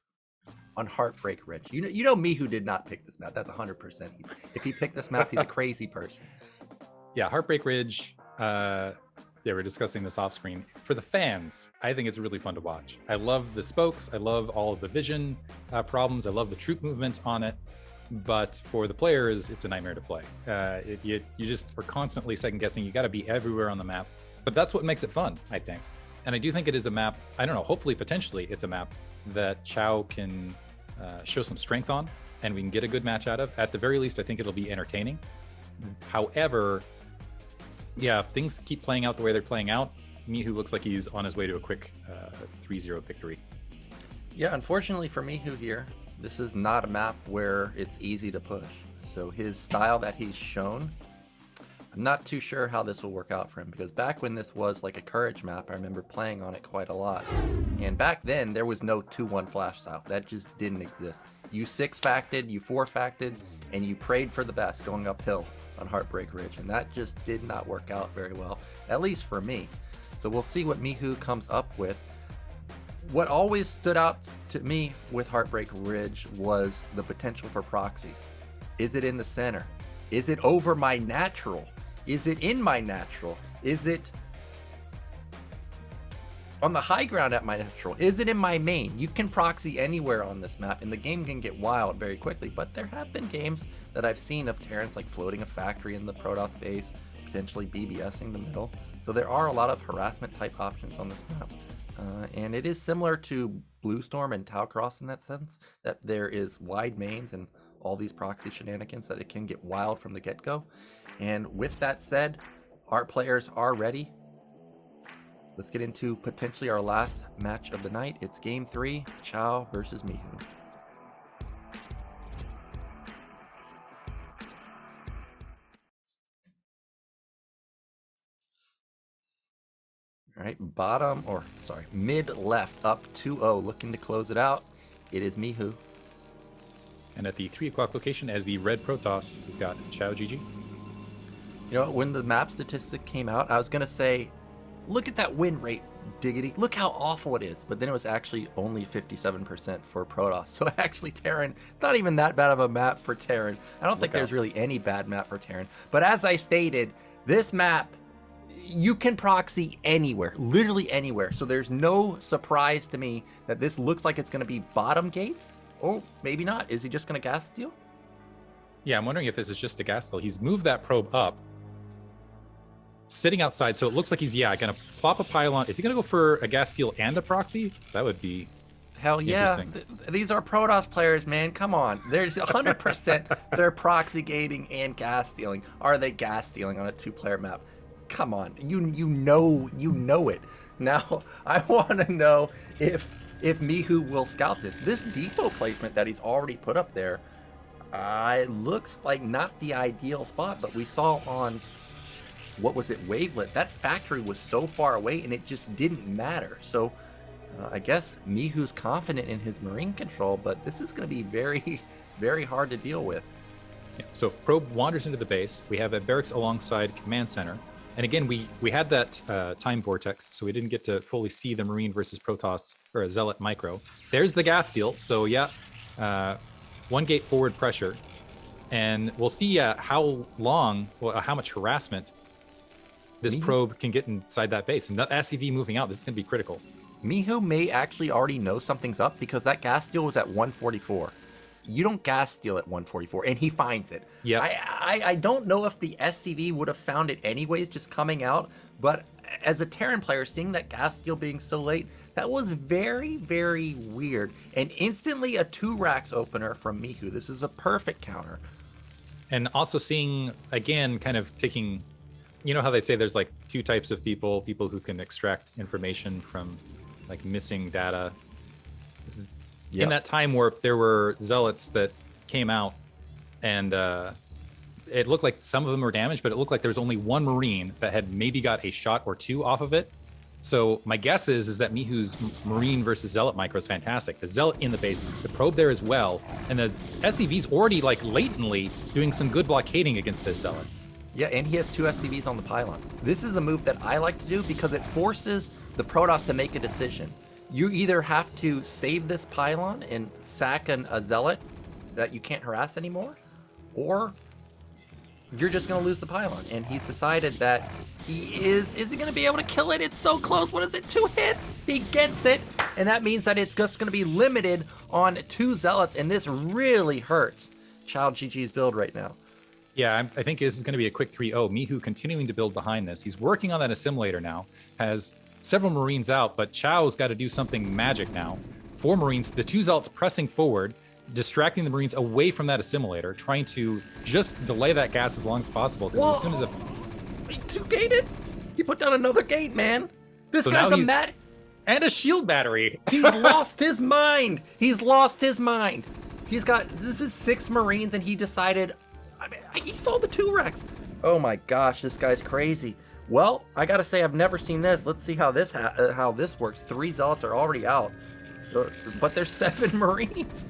on Heartbreak Ridge. You know Mihu did not pick this map. That's 100%. If he picked this map, he's a crazy person. Yeah, Heartbreak Ridge. Yeah, we're discussing this off screen. For the fans, I think it's really fun to watch. I love the spokes. I love all of the vision problems. I love the troop movement on it. But for the players, it's a nightmare to play. You just are constantly second guessing. You got to be everywhere on the map. But that's what makes it fun, I think. And I do think it is a map, I don't know, hopefully, potentially, it's a map that Qiao can show some strength on and we can get a good match out of. At the very least, I think it'll be entertaining. However, yeah, if things keep playing out the way they're playing out, Mihu looks like he's on his way to a quick 3-0 victory. Yeah, unfortunately for Mihu here, this is not a map where it's easy to push. So his style that he's shown, I'm not too sure how this will work out for him, because back when this was like a courage map, I remember playing on it quite a lot. And back then, there was no 2-1 flash style. That just didn't exist. You 6-facted, you 4-facted, and you prayed for the best going uphill on Heartbreak Ridge, and that just did not work out very well, at least for me. So we'll see what Mihu comes up with. What always stood out to me with Heartbreak Ridge was the potential for proxies. Is it in the center? Is it over my natural? Is it in my natural? Is it on the high ground at my natural? Is it in my main? You can proxy anywhere on this map, and the game can get wild very quickly, but there have been games that I've seen of Terrans like floating a factory in the Protoss base, potentially BBSing the middle. So there are a lot of harassment type options on this map. And it is similar to Bluestorm and Tau Cross in that sense, that there is wide mains and all these proxy shenanigans that it can get wild from the get-go. And with that said, our players are ready. Let's get into potentially our last match of the night. It's game 3, Qiao versus Mihu. All right, mid left up 2-0, looking to close it out. It is Mihu. And at the 3 o'clock location as the red Protoss, we've got QiaoGege. You know, when the map statistic came out, I was going to say, look at that win rate, diggity. Look how awful it is. But then it was actually only 57% for Protoss. So actually, Terran, it's not even that bad of a map for Terran. I don't think there's really any bad map for Terran. But as I stated, this map, you can proxy anywhere, literally anywhere. So there's no surprise to me that this looks like it's going to be bottom gates. Or maybe not. Is he just going to gas steal? Yeah, I'm wondering if this is just a gas steal. He's moved that probe up, sitting outside, so it looks like he's, going to plop a pylon. Is he going to go for a gas steal and a proxy? That would be hell yeah. These are Protoss players, man. Come on. There's 100% they're proxy gating and gas stealing. Are they gas stealing on a 2-player map? Come on. You know it. Now, I want to know if Mihu will scout this. This depot placement that he's already put up there, it looks like not the ideal spot, but we saw on, what was it, Wavelet, that factory was so far away and it just didn't matter. So I guess Mihu's confident in his marine control, but this is going to be very, very hard to deal with. Yeah, so if probe wanders into the base, we have a barracks alongside command center. And again, we had that time vortex, so we didn't get to fully see the Marine versus Protoss, or a Zealot micro. There's the gas steal, so yeah, 1 gate forward pressure. And we'll see how much harassment this probe can get inside that base. And the SCV moving out, this is going to be critical. Mihu may actually already know something's up, because that gas steal was at 144. You don't gas steal at 144, and he finds it. Yeah. I don't know if the SCV would have found it anyways, just coming out, but as a Terran player, seeing that gas steal being so late, that was very, very weird. And instantly a 2 racks opener from Mihu. This is a perfect counter. And also seeing, again, kind of taking, you know how they say there's like 2 types of people who can extract information from like missing data. Yep. In that time warp, there were Zealots that came out, and it looked like some of them were damaged, but it looked like there was only 1 Marine that had maybe got a shot or 2 off of it. So my guess is that Mihu's Marine versus Zealot micro is fantastic. The Zealot in the base, the probe there as well, and the SCV's already like latently doing some good blockading against this Zealot. Yeah, and he has 2 SCVs on the pylon. This is a move that I like to do because it forces the Protoss to make a decision. You either have to save this pylon and sack a Zealot that you can't harass anymore, or you're just going to lose the pylon. And he's decided that is he going to be able to kill it? It's so close. What is it? 2 hits? He gets it. And that means that it's just going to be limited on 2 Zealots. And this really hurts QiaoGege's build right now. Yeah, I think this is going to be a quick 3-0. Mihu continuing to build behind this. He's working on that assimilator now. Has several Marines out, but Qiao's got to do something magic now. 4 Marines, the 2 Zealots pressing forward, distracting the Marines away from that assimilator, trying to just delay that gas as long as possible. Because as soon as he 2-gated? He put down another gate, man. This guy's a mad... And a shield battery. He's lost his mind. He's lost his mind. He's got... This is 6 Marines, and he decided... I mean, he saw the 2 Rex. Oh my gosh, this guy's crazy. Well, I gotta say, I've never seen this. Let's see how this works. 3 Zealots are already out, but there's 7 Marines.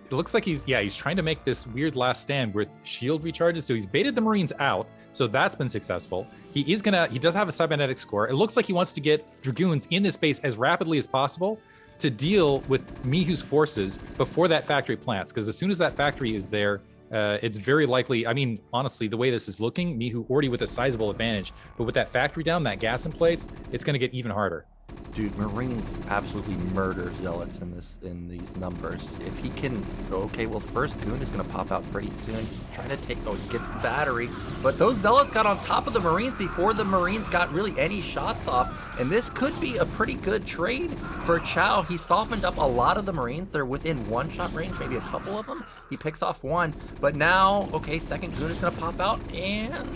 It looks like he's trying to make this weird last stand where shield recharges. So he's baited the Marines out. So that's been successful. He does have a cybernetic score. It looks like he wants to get Dragoons in this base as rapidly as possible to deal with Mihu's forces before that factory plants. Because as soon as that factory is there, it's very likely, I mean, honestly, the way this is looking, Mihu already with a sizable advantage, but with that factory down, that gas in place, it's going to get even harder. Dude, Marines absolutely murder Zealots in these numbers. If he can, okay, well, first Goon is going to pop out pretty soon. He's trying to take, he gets the battery. But those Zealots got on top of the Marines before the Marines got really any shots off. And this could be a pretty good trade for Qiao. He softened up a lot of the Marines. They're within 1-shot range, maybe a couple of them. He picks off 1. But now, okay, second Goon is going to pop out. And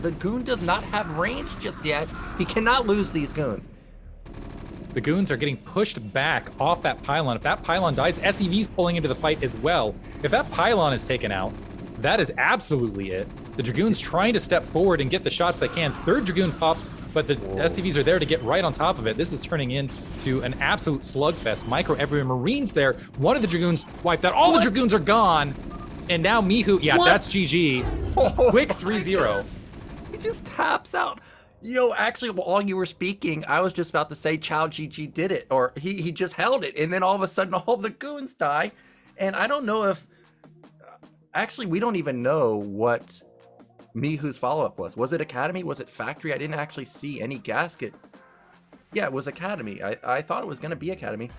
the Goon does not have range just yet. He cannot lose these Goons. The Goons are getting pushed back off that pylon. If that pylon dies, SEV's pulling into the fight as well. If that pylon is taken out, that is absolutely it. The Dragoons trying to step forward and get the shots they can. 3rd Dragoon pops, but the SCVs are there to get right on top of it. This is turning into an absolute slugfest. Micro everywhere. Marines there. One of the Dragoons wiped out. All the Dragoons are gone. And now Mihu, that's GG. Quick 3-0. He just taps out. Actually, while you were speaking, I was just about to say QiaoGege did it, or he just held it, and then all of a sudden all the Goons die. And I don't know if... Actually, we don't even know what Mihu's follow-up was. Was it Academy? Was it Factory? I didn't actually see any gasket. Yeah, it was Academy. I thought it was going to be Academy.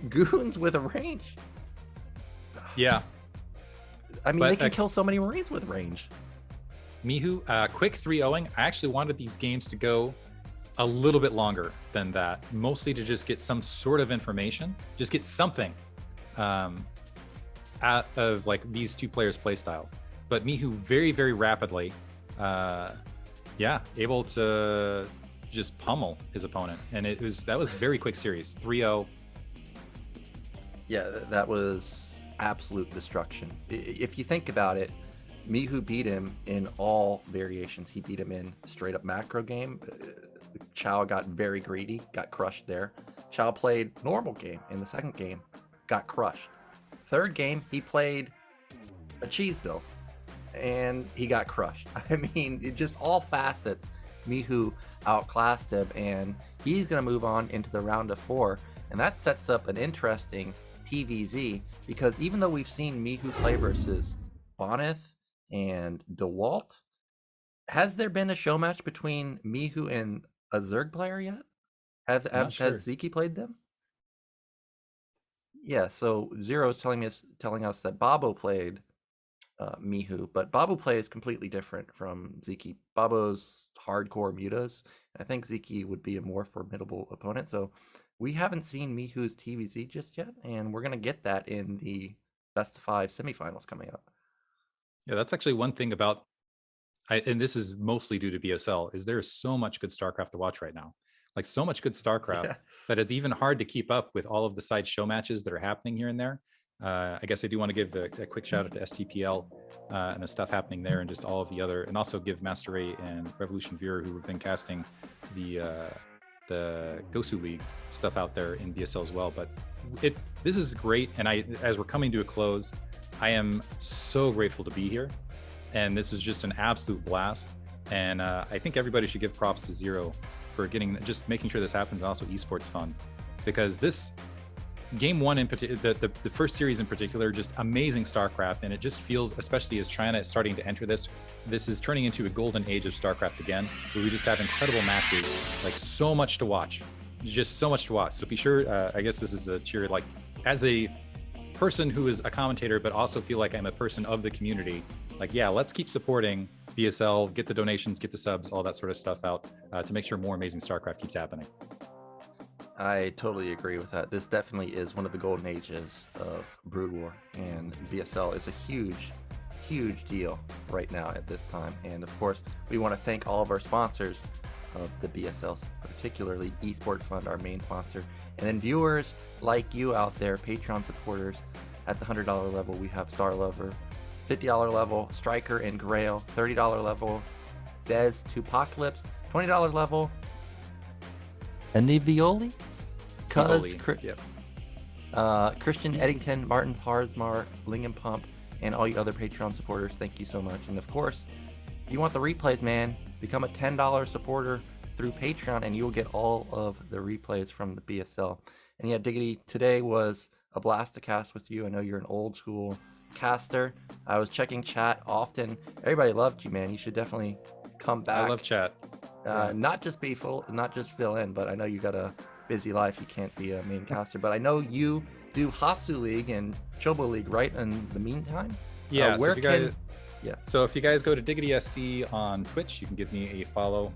Goons with a range. Yeah. I mean, they can kill so many Marines with range. Mihu, quick 3-0ing. I actually wanted these games to go a little bit longer than that, mostly to just get some sort of information, just get something out of like these 2 players' playstyle. But Mihu very, very rapidly, able to just pummel his opponent, and that was a very quick series, 3-0. Yeah, that was absolute destruction. If you think about it, Mihu beat him in all variations. He beat him in straight up macro game. Qiao got very greedy, got crushed there. Qiao played normal game in the second game, got crushed. Third game, he played a cheese bill, and he got crushed. I mean, just all facets, Mihu outclassed him, and he's going to move on into the round of 4, and that sets up an interesting TVZ, because even though we've seen Mihu play versus Boneth and DeWalt, has there been a show match between Mihu and a Zerg player yet? Has Ziki played them? Yeah, so Zero is telling us that Babo played Mihu, but Babo play is completely different from Ziki. Babo's hardcore mutas. I think Ziki would be a more formidable opponent, so we haven't seen Mihu's TVZ just yet, and we're going to get that in the best of 5 semifinals coming up. Yeah, that's actually one thing about, and this is mostly due to BSL, is there is so much good StarCraft to watch right now. Like so much good StarCraft that it's even hard to keep up with all of the side show matches that are happening here and there. I guess I do want to give a quick shout out to STPL and the stuff happening there, and just all of the other, and also give Master Ray and Revolution Viewer, who have been casting the the Gosu League stuff out there in BSL as well. But this is great, and as we're coming to a close, I am so grateful to be here, and this is just an absolute blast. And I think everybody should give props to Zero for just making sure this happens, and also Esports Fund, because this game one in particular, the first series in particular, just amazing StarCraft, and it just feels, especially as China is starting to enter this is turning into a golden age of StarCraft again, where we just have incredible matches, like so much to watch, just so much to watch. So be sure, I guess this is a cheer, like as a person who is a commentator, but also feel like I'm a person of the community, like, yeah, let's keep supporting BSL, get the donations, get the subs, all that sort of stuff out to make sure more amazing StarCraft keeps happening. I totally agree with that. This definitely is one of the golden ages of Brood War, and BSL is a huge, huge deal right now at this time. And of course, we want to thank all of our sponsors of the BSL, particularly Esport Fund, our main sponsor, and then viewers like you out there, Patreon supporters. At the $100 level, we have Star Lover, $50 level, Striker and Grail, $30 level, Des to Apocalypse, $20 level, Anivioli, Christian Eddington, Martin Harsmar, Lingham Pump, and all you other Patreon supporters, thank you so much. And of course, if you want the replays, man, become a $10 supporter through Patreon, and you'll get all of the replays from the BSL. And yeah, Diggity, today was a blast to cast with you. I know you're an old school caster. I was checking chat often. Everybody loved you, man. You should definitely come back. I love chat. Not just fill in, but I know you got a busy life. You can't be a main caster, but I know you do Hasu League and Chobo League, right? In the meantime, yeah. So if you guys go to Diggity SC on Twitch, you can give me a follow.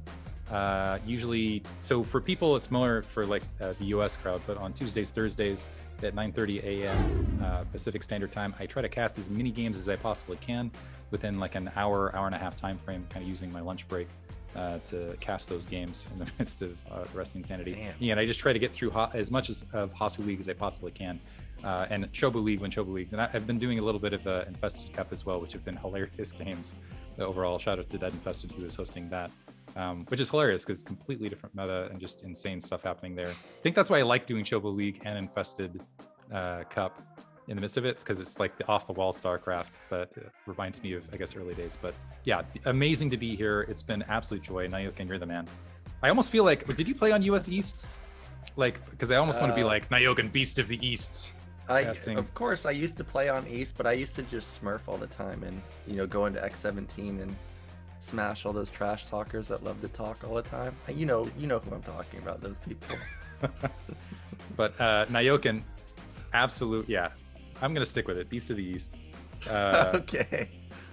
Usually, so for people, it's more for like the US crowd, but on Tuesdays, Thursdays at 9:30 a.m. Pacific Standard Time, I try to cast as many games as I possibly can within like an hour and a half time frame, kind of using my lunch break to cast those games in the midst of Wrestling Insanity. Damn. Yeah, and I just try to get through as much of Hasu League as I possibly can, and Chobo League when Chobo Leagues. And I've been doing a little bit of Infested Cup as well, which have been hilarious games. Overall, shout out to Dead Infested, who is hosting that. Which is hilarious because it's completely different meta and just insane stuff happening there. I think that's why I like doing Chobo League and Infested Cup in the midst of it, because it's like the off-the-wall StarCraft that reminds me of, I guess, early days. But yeah, amazing to be here. It's been absolute joy. Nayoken, you're the man. I almost feel like, did you play on US East? Like, because I almost want to be like Nayoken, Beast of the East. Of course, I used to play on East, but I used to just smurf all the time and, go into X17 and smash all those trash talkers that love to talk all the time. You know who I'm talking about, those people. But Nayoken, absolute, yeah. I'm going to stick with it. Beast of the East. Okay.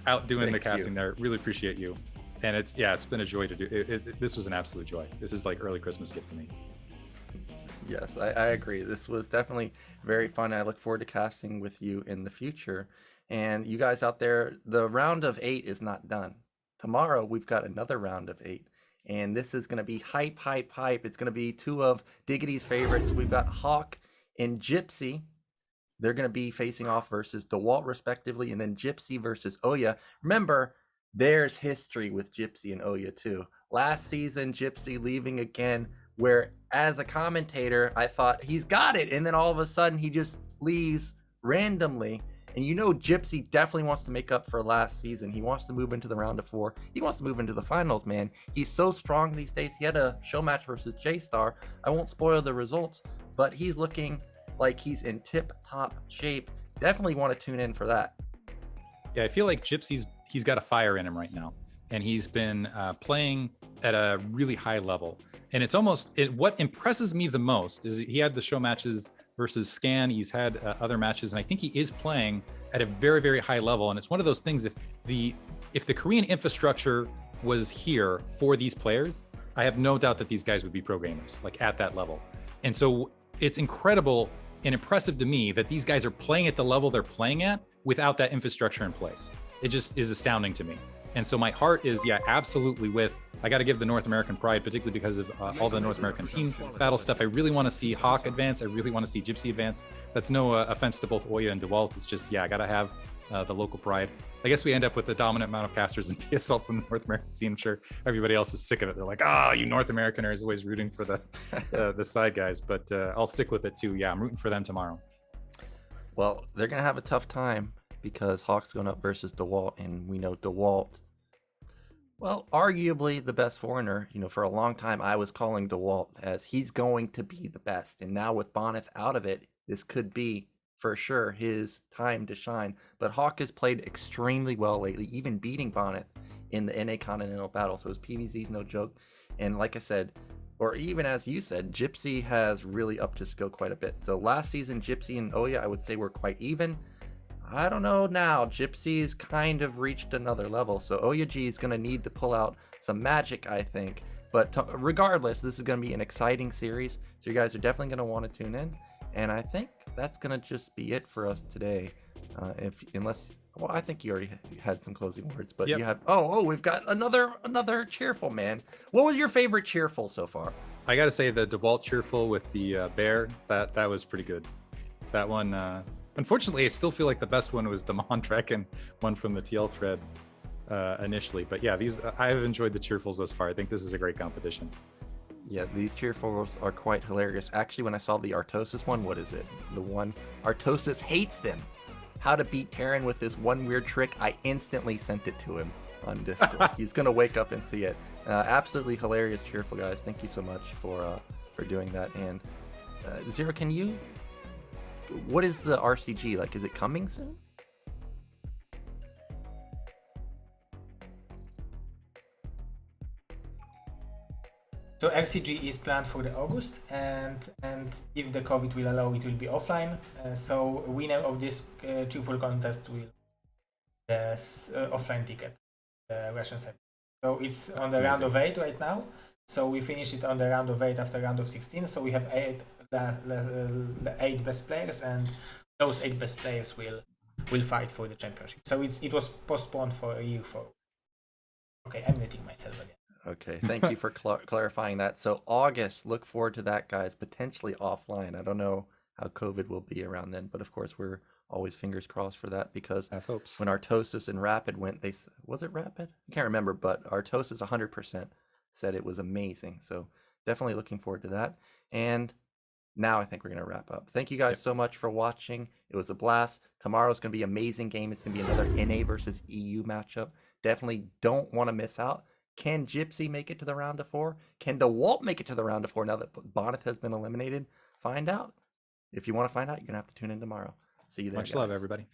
Out doing the casting there. Really appreciate you. And it's been a joy to do. This was an absolute joy. This is like early Christmas gift to me. Yes, I agree. This was definitely very fun. I look forward to casting with you in the future. And you guys out there, the round of 8 is not done. Tomorrow, we've got another round of 8. And this is going to be hype. It's going to be 2 of Diggity's favorites. We've got Hawk and Gypsy. They're going to be facing off versus DeWalt, respectively. And then Gypsy versus Oya. Remember, there's history with Gypsy and Oya, too. Last season, Gypsy leaving again, where as a commentator, I thought he's got it. And then all of a sudden, he just leaves randomly. And Gypsy definitely wants to make up for last season. He wants to move into the round of 4. He wants to move into the finals, man. He's so strong these days. He had a show match versus J-Star. I won't spoil the results, but he's looking like he's in tip-top shape. Definitely want to tune in for that. Yeah, I feel like he's got a fire in him right now. And he's been playing at a really high level. And it's what impresses me the most is he had the show matches versus Scan. He's had other matches, and I think he is playing at a very, very high level. And it's one of those things, if the Korean infrastructure was here for these players, I have no doubt that these guys would be pro gamers, like at that level. And so it's incredible and impressive to me that these guys are playing at the level they're playing at without that infrastructure in place. It just is astounding to me. And so my heart is, absolutely I got to give the North American pride, particularly because of all the North American team battle stuff. I really want to see Hawk advance. I really want to see Gypsy advance. That's no offense to both Oya and DeWalt. It's just, I got to have the local pride. I guess we end up with a dominant amount of casters in BSL from the North American scene. I'm sure everybody else is sick of it. They're like, you North Americaners always rooting for the side guys. But I'll stick with it too. Yeah, I'm rooting for them tomorrow. Well, they're going to have a tough time because Hawk's going up versus DeWalt, and we know DeWalt, well, arguably the best foreigner. For a long time, I was calling DeWalt as he's going to be the best. And now with Boneth out of it, this could be for sure his time to shine. But Hawk has played extremely well lately, even beating Boneth in the NA Continental Battle. So his PVZ is no joke. And like I said, or even as you said, Gypsy has really upped his skill quite a bit. So last season, Gypsy and Oya, I would say, were quite even. I don't know now. Gypsy's kind of reached another level. So QiaoGege is going to need to pull out some magic, I think. But regardless, this is going to be an exciting series. So you guys are definitely going to want to tune in. And I think that's going to just be it for us today. Well, I think you already had some closing words, but yep. You have, we've got another cheerful, man. What was your favorite cheerful so far? I got to say the DeWalt cheerful with the bear, that was pretty good. That one, unfortunately, I still feel like the best one was the Mondragon one from the TL thread initially. But yeah, I have enjoyed the cheerfuls thus far. I think this is a great competition. Yeah, these cheerfuls are quite hilarious. Actually, when I saw the Artosis one, what is it? The one Artosis hates them. How to beat Terran with this one weird trick. I instantly sent it to him on Discord. He's gonna wake up and see it. Absolutely hilarious, cheerful guys. Thank you so much for doing that. And Zero, what is the RCG like? Is it coming soon? So RCG is planned for the August, and if the COVID will allow, it will be offline. So winner of this cheerful contest will the offline ticket, the Russian side. So it's on the round of 8 right now. So we finished it on the round of 8 after round of 16. So we have 8 best players, and those 8 best players will fight for the championship. So it was postponed for a year. Okay, I'm muting myself again. Okay, thank you for clarifying that. So August, look forward to that, guys, potentially offline. I don't know how COVID will be around then, but of course we're always fingers crossed for that, because when Artosis and Rapid went, was it Rapid? I can't remember, but Artosis 100% said it was amazing. So definitely looking forward to that. And now I think we're going to wrap up. Thank you guys so much for watching. It was a blast. Tomorrow's going to be an amazing game. It's going to be another NA versus EU matchup. Definitely don't want to miss out. Can Gypsy make it to the round of 4? Can DeWalt make it to the round of 4 now that Boneth has been eliminated? Find out. If you want to find out, you're going to have to tune in tomorrow. See you there. Much love, everybody.